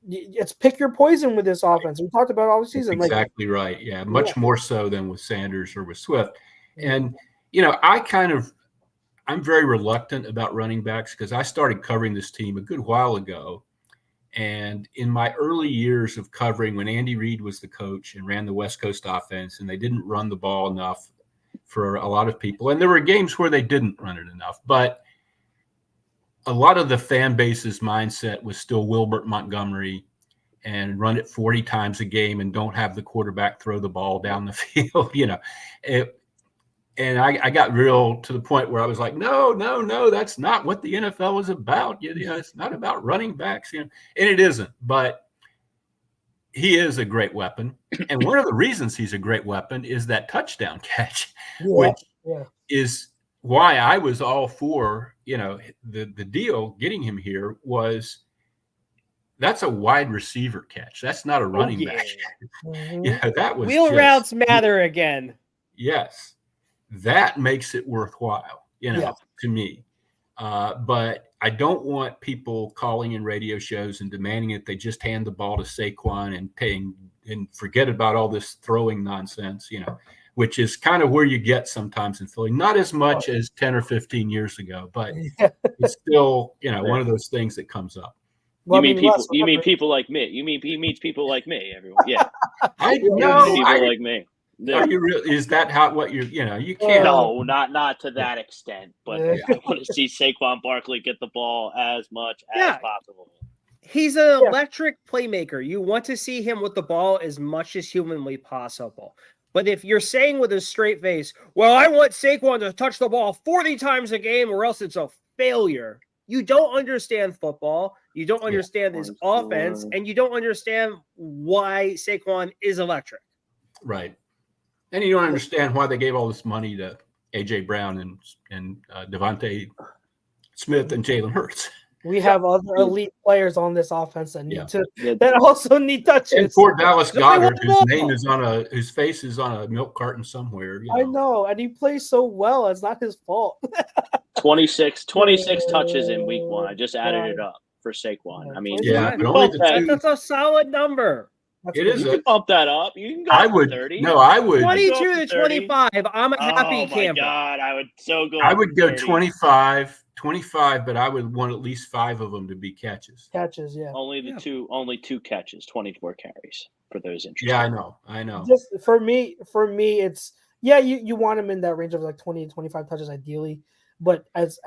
it's pick your poison with this offense. We talked about it all the season. That's exactly right. Yeah, much more so than with Sanders or with Swift. And I'm very reluctant about running backs because I started covering this team a good while ago. And in my early years of covering, when Andy Reid was the coach and ran the West Coast offense, and they didn't run the ball enough for a lot of people, and there were games where they didn't run it enough, but a lot of the fan base's mindset was still Wilbert Montgomery and run it 40 times a game and don't have the quarterback throw the ball down the field, And I got real to the point where I was like, no, that's not what the NFL is about. It's not about running backs, and it isn't. But he is a great weapon. And one of the reasons he's a great weapon is that touchdown catch, which is why I was all for, the deal getting him here was that's a wide receiver catch. That's not a running back. Mhm. That was wheel routes matter again. Yes. That makes it worthwhile, to me. But I don't want people calling in radio shows and demanding that they just hand the ball to Saquon and forget about all this throwing nonsense, which is kind of where you get sometimes in Philly. Not as much as 10 or 15 years ago, but it's still, one of those things that comes up. Well, you mean people like me? He means people like me, everyone. Yeah. I know people like me. Are you really? Is that what you can't? No, not to that extent. But I want to see Saquon Barkley get the ball as much as possible. He's an electric playmaker. You want to see him with the ball as much as humanly possible. But if you're saying with a straight face, well, I want Saquon to touch the ball 40 times a game or else it's a failure, you don't understand football. You don't understand his offense, and you don't understand why Saquon is electric. Right. And you don't understand why they gave all this money to A.J. Brown and Devontae Smith and Jalen Hurts. We have other elite players on this offense that need that also need touches. And poor Dallas Goedert, whose face is on a milk carton somewhere. I know, and he plays so well. It's not his fault. 26 touches in week 1. I just added it up for Saquon. I mean, that's a solid number. You can bump that up. You can go to 30. No, I would 22 to 25. I'm a happy camper. Oh my God, I would so go. I would go 25, but I would want at least 5 of them to be catches. Catches, yeah. Only two catches, 24 carries for those interested. Yeah, I know. Just for me, it's you want him in that range of like 20 to 25 touches ideally, but as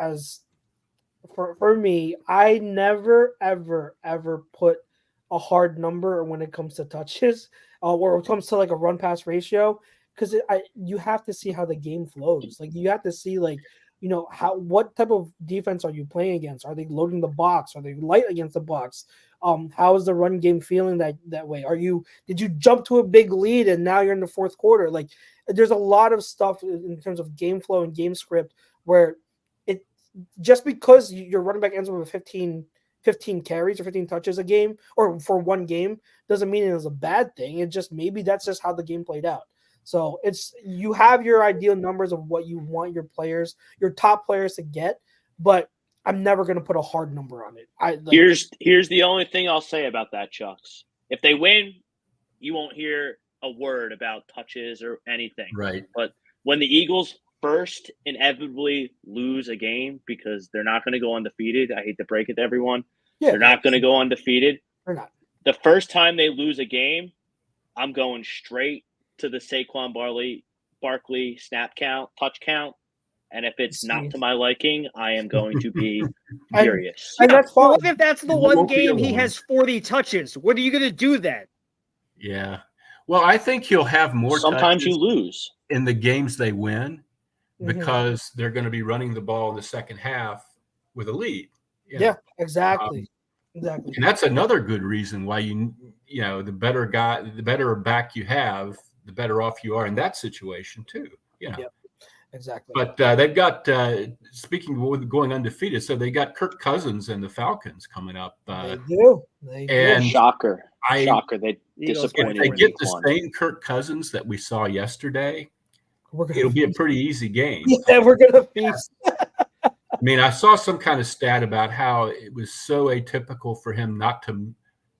for me, I never ever put a hard number when it comes to touches, or when it comes to like a run pass ratio, because you have to see how the game flows. Like you have to see what type of defense are you playing against? Are they loading the box? Are they light against the box? How is the run game feeling that way? Did you jump to a big lead and now you're in the fourth quarter? Like there's a lot of stuff in terms of game flow and game script where it just because your running back ends up with 15 carries or 15 touches a game or for one game doesn't mean it was a bad thing. It just maybe that's just how the game played out. So you have your ideal numbers of what you want your top players to get, but I'm never going to put a hard number on it. Here's the only thing I'll say about that, Chucks. If they win, you won't hear a word about touches or anything. Right. But when the Eagles first inevitably lose a game because they're not going to go undefeated, I hate to break it to everyone. Yeah, they're not going to go undefeated. They're not. The first time they lose a game, I'm going straight to the Saquon Barkley snap count, touch count. And if it's not to my liking, I am going to be furious. And that's fine. What if that's the one game he has 40 touches? What are you going to do then? Yeah. Well, I think he'll have more Sometimes you lose. In the games they win because they're going to be running the ball in the second half with a lead. Yeah, exactly. Exactly. And that's another good reason why the better back you have, the better off you are in that situation too. Yeah, exactly. But they've got speaking of going undefeated, so they got Kirk Cousins and the Falcons coming up. They do. And shocker. They disappointed. If they get the same Kirk Cousins that we saw yesterday, it'll be a pretty easy game. Yeah, we're gonna feast. I mean, I saw some kind of stat about how it was so atypical for him not to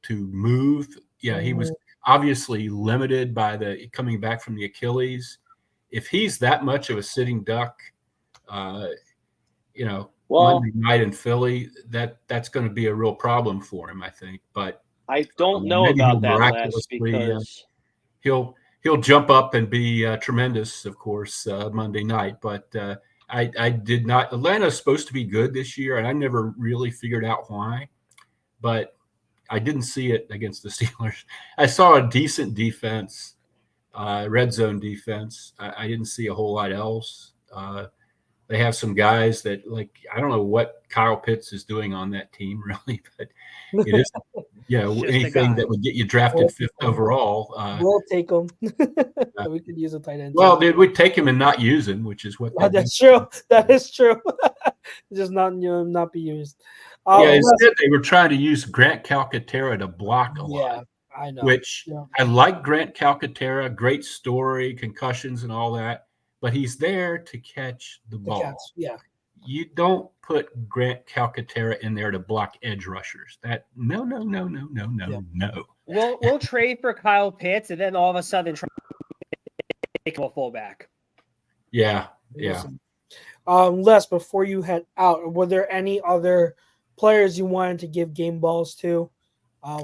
move. Yeah, he was obviously limited by coming back from the Achilles. If he's that much of a sitting duck, Monday night in Philly, that's going to be a real problem for him, I think. But I don't know about that, Les, because he'll jump up and be tremendous, of course, Monday night. But I did not. Atlanta's supposed to be good this year, and I never really figured out why. But I didn't see it against the Steelers. I saw a decent defense, red zone defense. I didn't see a whole lot else. They have some guys that, I don't know what Kyle Pitts is doing on that team, really, but Yeah, It's just a anything guy. that would get you drafted 5th overall. We'll take him. We could use a tight end. Well, we'd take him and not use him, which is what they do. That's true. That is true. Just not be used. Yeah, instead they were trying to use Grant Calcaterra to block a lot. Yeah, I know. Which I like Grant Calcaterra, great story, concussions and all that, but he's there to catch the ball. Yeah. You don't put Grant Calcaterra in there to block edge rushers. No. We'll trade for Kyle Pitts and then all of a sudden try to make him a fullback. Yeah. Les, before you head out, were there any other players you wanted to give game balls to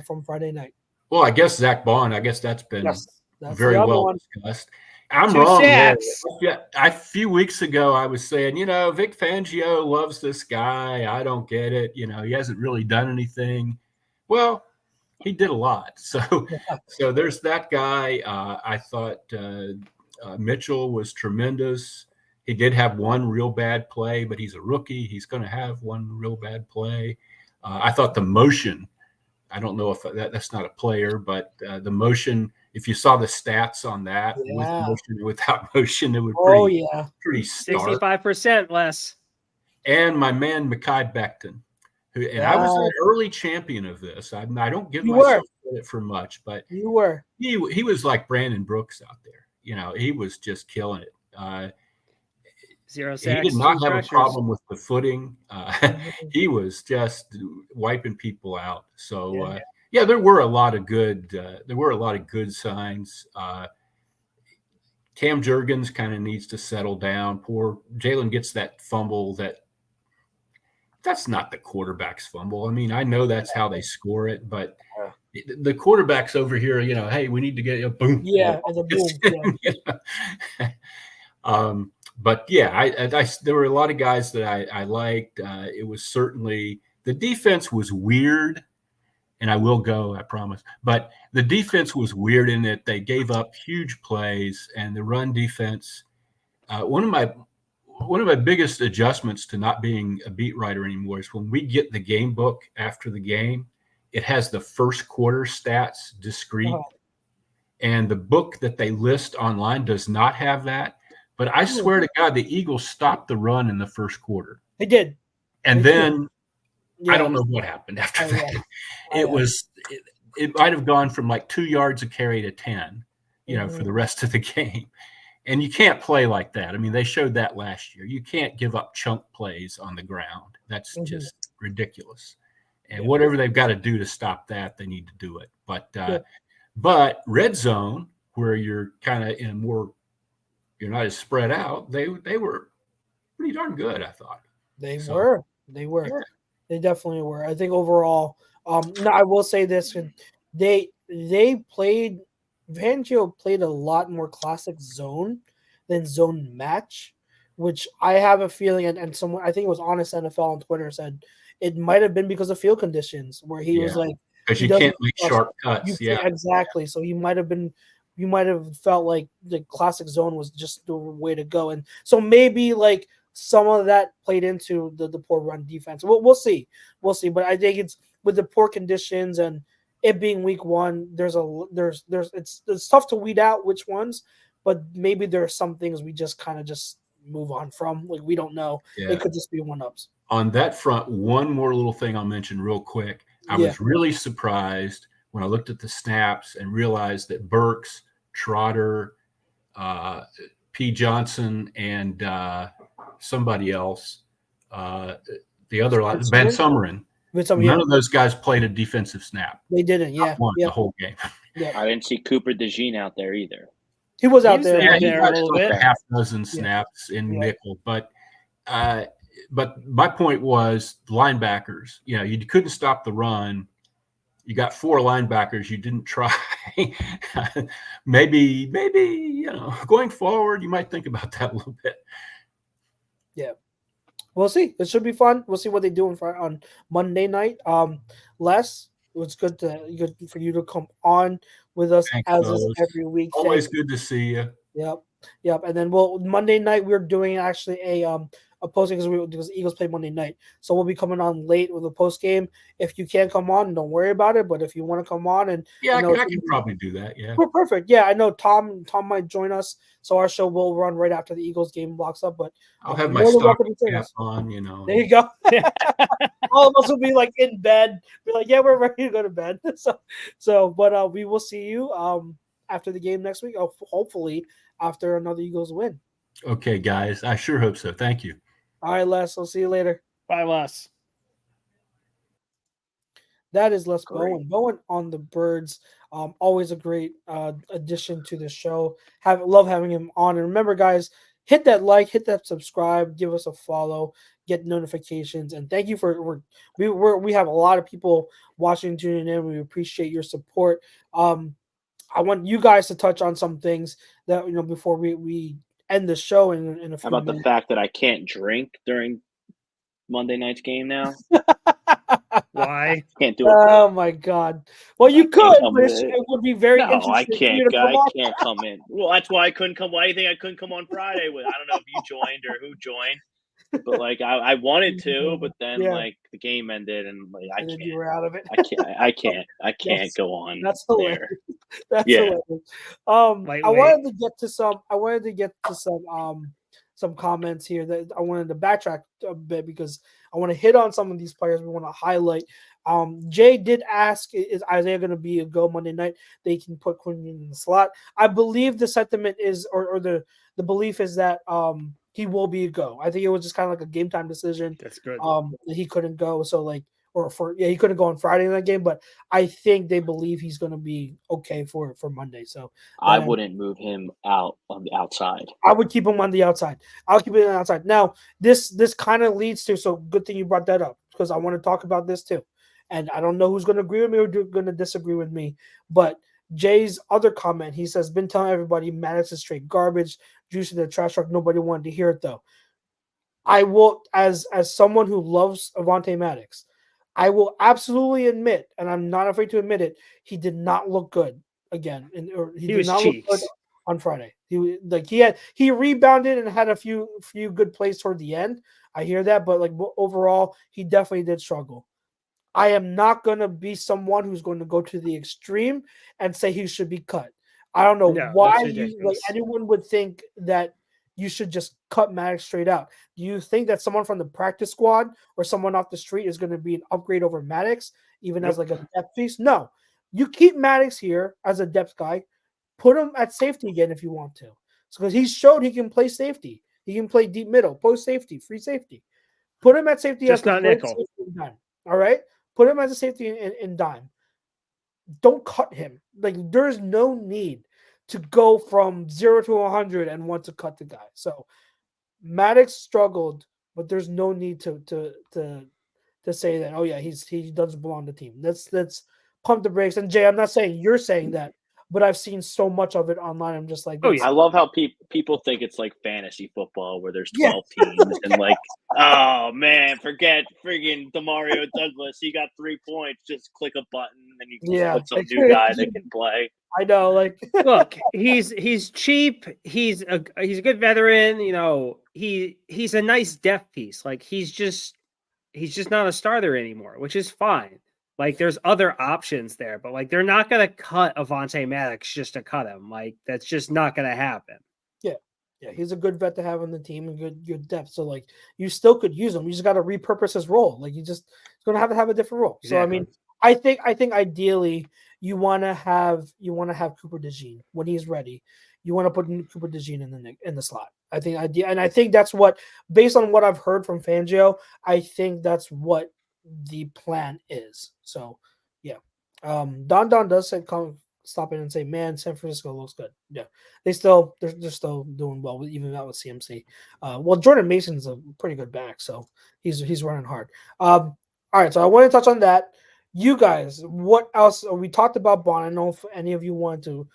from Friday night? Well, I guess Zach Bond. I guess that's been very well discussed. I'm 2 wrong there. sacks. A few weeks ago, I was saying, Vic Fangio loves this guy. I don't get it. He hasn't really done anything. Well, he did a lot. So there's that guy. I thought Mitchell was tremendous. He did have one real bad play, but he's a rookie. He's going to have one real bad play. I thought the motion, I don't know if that's not a player, but the motion, if you saw the stats on that, with motion and without motion, it was pretty stark. 65% less. And my man, Mekhi Becton, I was an early champion of this. I don't give myself credit for much, but he was like Brandon Brooks out there. He was just killing it. 0 sacks. He did not have a problem with the footing. He was just wiping people out. So there were a lot of good. There were a lot of good signs. Cam Jurgens kind of needs to settle down. Poor Jalen gets that fumble. That's not the quarterback's fumble. I mean, I know that's how they score it, but the quarterback's over here. Hey, we need to get a boom. Yeah, as a boom. But there were a lot of guys that I liked. It was certainly the defense was weird, and I will go, I promise. But the defense was weird in that they gave up huge plays, and the run defense. One of my biggest adjustments to not being a beat writer anymore is when we get the game book after the game, it has the first quarter stats discrete, and the book that they list online does not have that. But I swear to God, the Eagles stopped the run in the first quarter. They did. And then I don't know what happened after that. It might have gone from like 2 yards a carry to 10, for the rest of the game. And you can't play like that. I mean, they showed that last year. You can't give up chunk plays on the ground. That's just ridiculous. And whatever they've got to do to stop that, they need to do it. But red zone, where you're kind of in a more – you're not as spread out. They were pretty darn good, I thought. They were. Yeah. They definitely were. I think overall, I will say this: they played. Fangio played a lot more classic zone than zone match, which I have a feeling, and someone, I think it was Honest NFL on Twitter, said it might have been because of field conditions, where he was like, because you can't make sharp cuts. Exactly. So he might have been. You might have felt like the classic zone was just the way to go. And so maybe like some of that played into the poor run defense. We'll see. But I think it's with the poor conditions and it being week one, it's tough to weed out which ones, but maybe there are some things we just kind of just move on from. Like we don't know. Yeah. It could just be one-ups. On that front, one more little thing I'll mention real quick. I was really surprised when I looked at the snaps and realized that Burks, Trotter, P. Johnson, and somebody else, the other Ben Summerin. None of those guys played a defensive snap. They didn't, the whole game. I didn't see Cooper DeJean out there either. He was out there. Yeah, he got like a half dozen snaps in nickel. But my point was linebackers. You couldn't stop the run. You got 4 linebackers. You didn't try. maybe, going forward, you might think about that a little bit. Yeah. We'll see. It should be fun. We'll see what they do on Monday night. Les, it was good for you to come on with us. Thanks, as is every week. Always good to see you. Yep. And then Monday night we're doing actually a a post game because the Eagles play Monday night. So we'll be coming on late with a post game. If you can't come on, don't worry about it. But if you want to come on, and Yeah, I know I can probably do that. Yeah. we're perfect. Yeah, I know Tom might join us, so our show will run right after the Eagles game blocks up. But I'll have my more than welcome stocking to join cap us. on, you know. There you go. All of us will be like in bed, be like, yeah, we're ready to go to bed. But we will see you after the game next week. Hopefully after another Eagles win. Okay, guys. I sure hope so. Thank you. All right, Les. I'll see you later. Bye, Les. That is Les Great. Bowen. Bowen on the Birds. Always a great addition to the show. Love having him on. And remember, guys, hit that like, hit that subscribe, give us a follow, get notifications, and thank you for we have a lot of people watching, tuning in. We appreciate your support. I want you guys to touch on some things that before we end the show in a few How about minutes. the fact that I can't drink during Monday night's game now? Why? Can't do it. Oh my God! Well, you could, but it would be very No, I interesting for you can't. to come I on. can't come in. Well, that's why I couldn't come. Why do you think I couldn't come on Friday? With I don't know if you joined or who joined, but like I wanted to, but then Yeah. like the game ended, and like I And then can't. you were out of it. I can't go on. That's there. hilarious. That's Yeah. hilarious. I Lightweight. wanted to get to some comments here that I wanted to backtrack a bit because I want to hit on some of these players we want to highlight. Jay did ask, is Isaiah going to be a go Monday night? They can put Quinn in the slot. I believe the sentiment is, or the belief is that he will be a go. I think it was just kind of like a game time decision. That's good. That he couldn't go. So like, he couldn't go on Friday in that game, but I think they believe he's going to be okay for Monday. So I wouldn't move him out on the outside. I would keep him on the outside. I'll keep it on the outside. Now, this kind of leads to, so good thing you brought that up because I want to talk about this too. And I don't know who's going to agree with me or going to disagree with me, but Jay's other comment, he says, been telling everybody Maddox is straight garbage, juice in the trash truck. Nobody wanted to hear it though. I will, as someone who loves Avonte Maddox, I will absolutely admit, and I'm not afraid to admit it, he did not look good again. He did not look good on Friday. He rebounded and had a few good plays toward the end. I hear that, but like overall, he definitely did struggle. I am not going to be someone who's going to go to the extreme and say he should be cut. I don't know why anyone would think that you should just cut Maddox straight out. Do you think that someone from the practice squad or someone off the street is going to be an upgrade over Maddox, even as like a depth piece? No. You keep Maddox here as a depth guy. Put him at safety again if you want to. Because he showed he can play safety. He can play deep middle, post safety, free safety. Put him at safety. Just not nickel. All right? Put him as a safety in dime. Don't cut him. Like, there's no need to go from 0 to 100 and want to cut the guy. So Maddox struggled, but there's no need to say that, oh yeah, he doesn't belong to the team. Let's pump the brakes. And Jay, I'm not saying you're saying that, but I've seen so much of it online. I'm just like, I love how people think it's like fantasy football where there's 12 teams and like, oh man, forget friggin' Demario Douglas. He got 3 points. Just click a button and you can put some new guy that can play. I know, like, look, he's cheap. He's a good veteran. You know, he's a nice depth piece. Like he's just not a starter anymore, which is fine. Like there's other options there, but like they're not going to cut Avonte Maddox just to cut him. Like that's just not going to happen. Yeah, he's a good vet to have on the team and good depth. So like you still could use him. You just got to repurpose his role. Like he's going to have a different role. Exactly. So I mean, I think ideally you want to have Cooper DeJean when he's ready. You want to put Cooper DeJean in the slot. I think that's what, based on what I've heard from Fangio, I think that's what the plan is. So yeah, Don does say, stop in and say, man, San Francisco looks good. Yeah, they're still doing well, even that with CMC. Well, Jordan Mason's a pretty good back, so he's running hard. All right, so I want to touch on that. You guys, what else? We talked about Bond. I don't know if any of you want to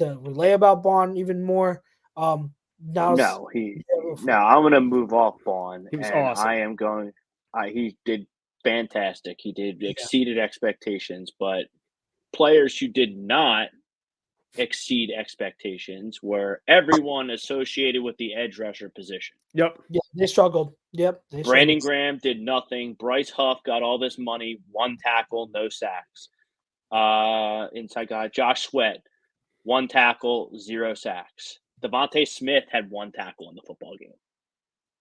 relay about Bond even more. I'm gonna move off Bond. He was awesome. He did fantastic. He exceeded expectations, but players who did not exceed expectations were everyone associated with the edge rusher position. Yep. Yeah, they struggled. Yep, they Brandon struggled. Graham did nothing. Bryce Huff got all this money, 1 tackle, no sacks. Inside guy, Josh Sweat, 1 tackle, 0 sacks. Devontae Smith had 1 tackle in the football game.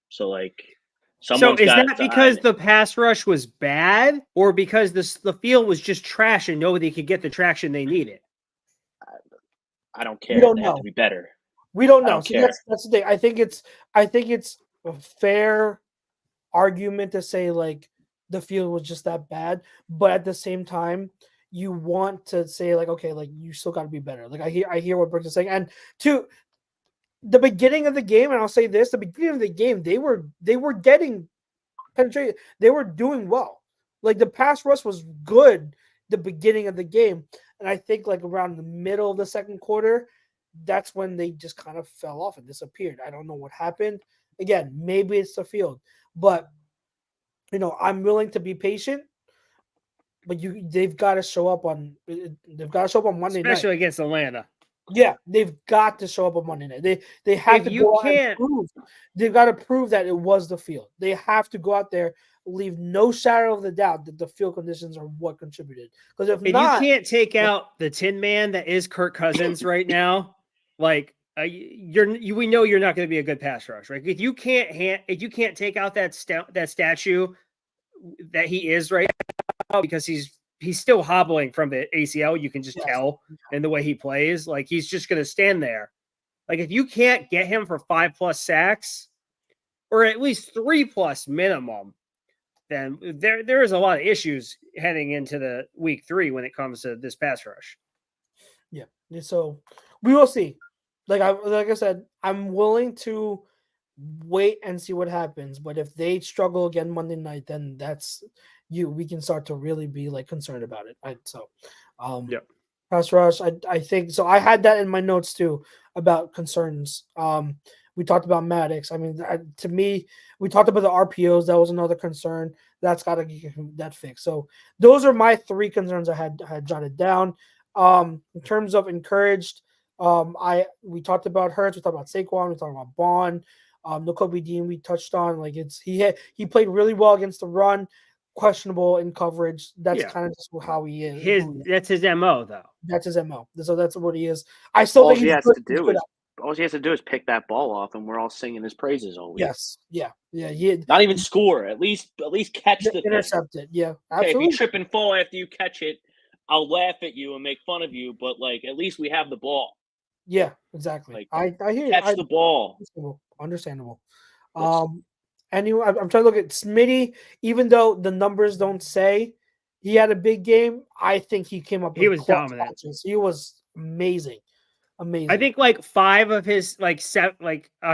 So, like, So someone's is got that because the pass rush was bad, or because the field was just trash and nobody could get the traction they needed? I don't We care. don't They have know. to be better. We don't I know. don't See, care. that's the thing. I think it's a fair argument to say like the field was just that bad, but at the same time, you want to say like, okay, like you still got to be better. Like I hear what Brooks is saying, and to the beginning of the game, and I'll say this: the beginning of the game, they were getting penetrated. They were doing well. Like the pass rush was good the beginning of the game, and I think like around the middle of the second quarter, that's when they just kind of fell off and disappeared. I don't know what happened. Again, maybe it's the field, but I'm willing to be patient. But they've got to show up on Monday night. Especially against Atlanta. Yeah, they've got to show up on Monday night. They have If to you go out and can't- prove. They've got to prove that it was the field. They have to go out there, leave no shadow of the doubt that the field conditions are what contributed. Because if If not, you can't take out the Tin Man that is Kirk Cousins right now, like we know you're not going to be a good pass rush, right? If you can't take out that statue that he is right now, because he's still hobbling from the ACL, you can just tell in the way he plays. Like he's just going to stand there. Like if you can't get him for 5+ sacks, or at least 3+ minimum, then there is a lot of issues heading into the week 3 when it comes to this pass rush. Yeah. So we will see. Like I said, I'm willing to wait and see what happens. But if they struggle again Monday night, then we can start to really be like concerned about it. Pass rush. I think so. I had that in my notes too about concerns. We talked about Maddox. I mean, to me, we talked about the RPOs. That was another concern. That's got to get that fixed. So those are my 3 concerns I had jotted down. In terms of encouraged, we talked about Hurts. We talked about Saquon. We talked about Bond. Nakobe Dean. We touched on like he played really well against the run. Questionable in coverage. That's kind of just how he is. That's his MO though. That's his MO. So that's what he is. I still all think he he's has good. to do is pick that ball off, and we're all singing his praises all week. Yes. Yeah. Yeah. Not even score. At least catch the intercept it. Yeah. Okay, Absolutely. if you trip and fall after you catch it, I'll laugh at you and make fun of you. But like, at least we have the ball. Yeah. Exactly. Like, I hear you. Catch the ball. Understandable. Anyway, I'm trying to look at Smitty. Even though the numbers don't say he had a big game, I think he came up. He with was dominant. Catches. He was amazing. I think like 5 of his I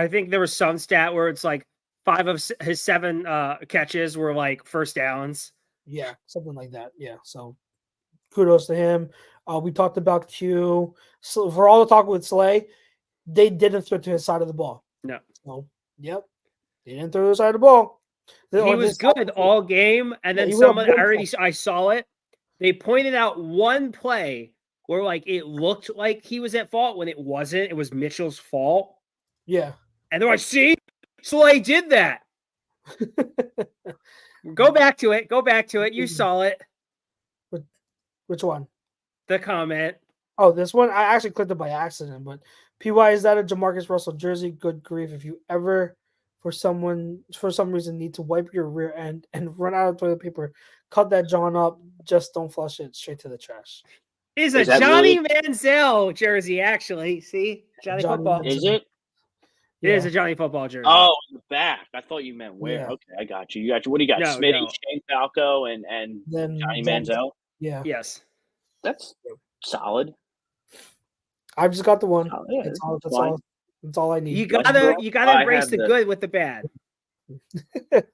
think there was some stat where it's like 5 of his 7 catches were like first downs. Yeah, something like that. Yeah. So kudos to him. We talked about Q. So for all the talk with Slay, they didn't throw to his side of the ball. No. So, yep. They didn't throw to his side of the ball. He was good all game. And then I saw it. They pointed out one play where like it looked like he was at fault when it wasn't. It was Mitchell's fault. Yeah. And they're like, see, Slay did that. Go back to it. You saw it. Which one? The comment. Oh, this one? I actually clicked it by accident, but PY, is that a Jamarcus Russell jersey? Good grief. If you ever, for some reason, need to wipe your rear end and run out of toilet paper, cut that John up. Just don't flush it straight to the trash. Is a Johnny Manziel jersey, actually. See? Johnny Football. Is it? It is a Johnny Football jersey. Oh, in the back. I thought you meant where. Yeah. Okay, I got you. What do you got? No, Smitty, no. Shane Falco, and Johnny Manziel? Yeah. Yes. That's solid. I've just got the one. Oh, yeah, that's all I need. You gotta embrace the good with the bad.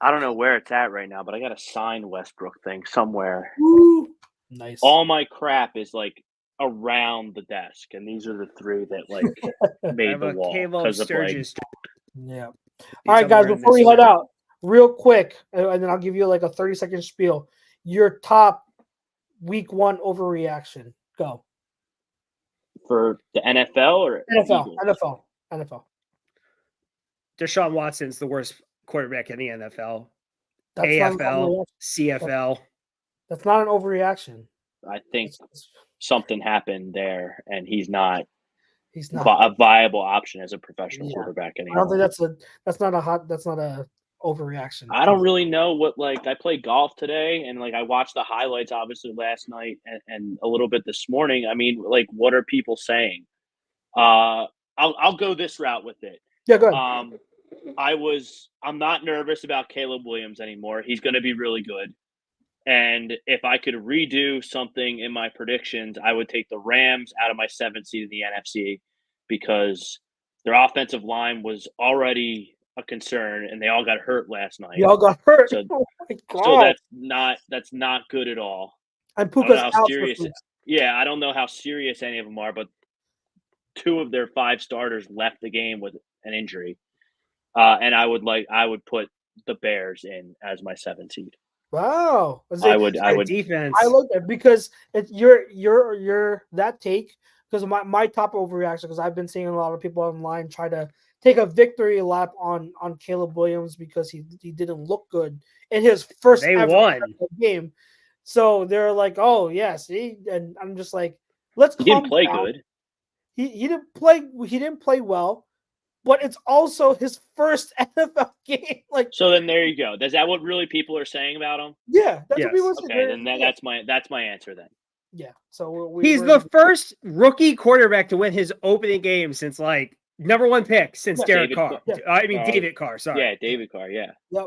I don't know where it's at right now, but I got a signed Westbrook thing somewhere. Woo! Nice. All my crap is like around the desk, and these are the 3 that like made the wall because of like. Yeah. All right, guys. Before we head out, real quick, and then I'll give you like a 30-second spiel. Your top week 1 overreaction. Go. For the NFL or NFL, Eagles? NFL. Deshaun Watson's the worst quarterback in the NFL, That's not an AFL, overreaction. CFL. That's not an overreaction. I think something happened there, and he's not He's not. a viable option as a professional Yeah. quarterback I anymore. don't think that's not a overreaction. I don't really know what, like, I played golf today, and like I watched the highlights obviously last night and a little bit this morning. I mean, like, what are people saying? I'll go this route with it. Yeah, go ahead. I'm not nervous about Caleb Williams anymore. He's going to be really good. And if I could redo something in my predictions, I would take the Rams out of my 7th seed in the NFC because their offensive line was already a concern, and they all got hurt last night. Y'all got hurt. So, Oh my God. so that's not good at all. And I don't Puka's know how out serious. for Yeah, I don't know how serious any of them are, but 2 of their 5 starters left the game with an injury, and I would put the Bears in as my 7th seed. Wow. I would Defense. I look at because you're that take because my top overreaction because I've been seeing a lot of people online try to take a victory lap on Caleb Williams because he didn't look good in his first They ever won. game. So they're like, oh yeah, see, and I'm just like, let's He didn't calm play down. good. He didn't play well, but it's also his first NFL game. Like, So then there you go. Is that what really people are saying about him? yeah, that's Yes. what people say. Okay, then that's my answer then. Yeah. So He's the first rookie quarterback to win his opening game since like number 1 pick since Yeah, Derek David Carr. Yeah. I mean David Carr. Sorry. Yeah, David Carr. Yeah, Yep.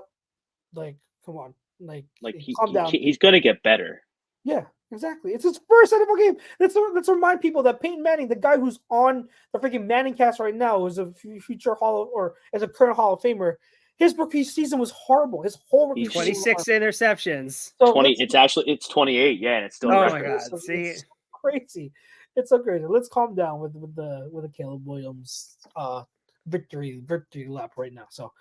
Like, come on. Like calm down. he's going to get better. Yeah, exactly. It's his first NFL game. Let's remind people that Peyton Manning, the guy who's on the freaking Manning cast right now, is a future as a current Hall of Famer. His rookie season was horrible. His whole rookie He's season was 26 interceptions. horrible. So 20. It's 28. Yeah, and it's still. Oh record. my God. It's See, it's crazy. It's so crazy. Let's calm down with the Caleb Williams victory lap right now. So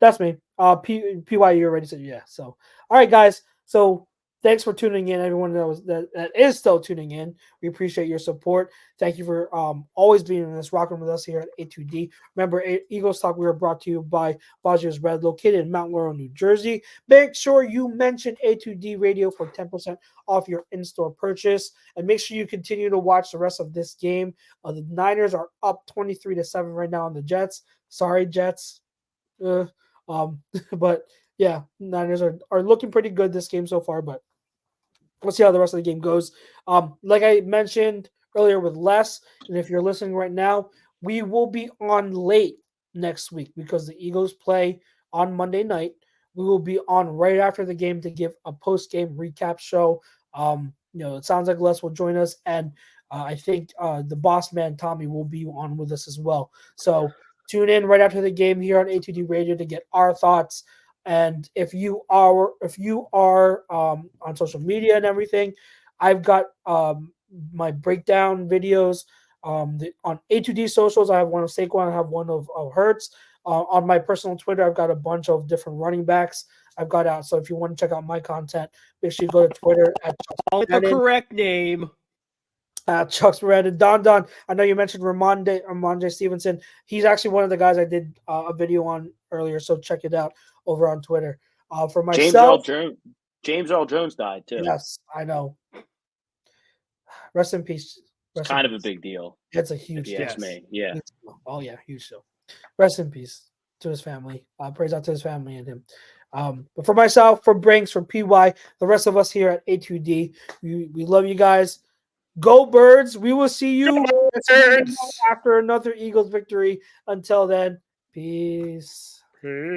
that's me. PY, you already said yeah. So all right, guys. So thanks for tuning in, everyone that is still tuning in. We appreciate your support. Thank you for always being in this rocking with us here at A2D. Remember, Eagles Talk, we are brought to you by Vazier's Red, located in Mount Laurel, New Jersey. Make sure you mention A2D Radio for 10% off your in-store purchase. And make sure you continue to watch the rest of this game. The Niners are up 23-7 right now on the Jets. Sorry, Jets. But yeah, Niners are looking pretty good this game so far, but we'll see how the rest of the game goes. Like I mentioned earlier with Les, and if you're listening right now, we will be on late next week because the Eagles play on Monday night. We will be on right after the game to give a post-game recap show. It sounds like Les will join us, and I think the boss man Tommy will be on with us as well. So tune in right after the game here on A2D Radio to get our thoughts. And if you are on social media and everything, I've got my breakdown videos on A2D socials. I have one of Saquon, I have one of Hurts. On my personal Twitter, I've got a bunch of different running backs I've got out. So if you want to check out my content, make sure you go to Twitter at with the correct name. Chuck's Beretta. Don, I know you mentioned Ramondre Stevenson. He's actually one of the guys I did a video on earlier, so check it out over on Twitter. For myself, James Earl Jones died too. Yes, I know. Rest in peace. It's kind of a big deal. It's a huge deal. Yes, me. Yeah. Oh yeah, huge deal. Rest in peace to his family. Praise out to his family and him. But for myself, for Brinks, for PY, the rest of us here at A2D, we love you guys. Go Birds. We will see you after another Eagles victory. Until then, peace.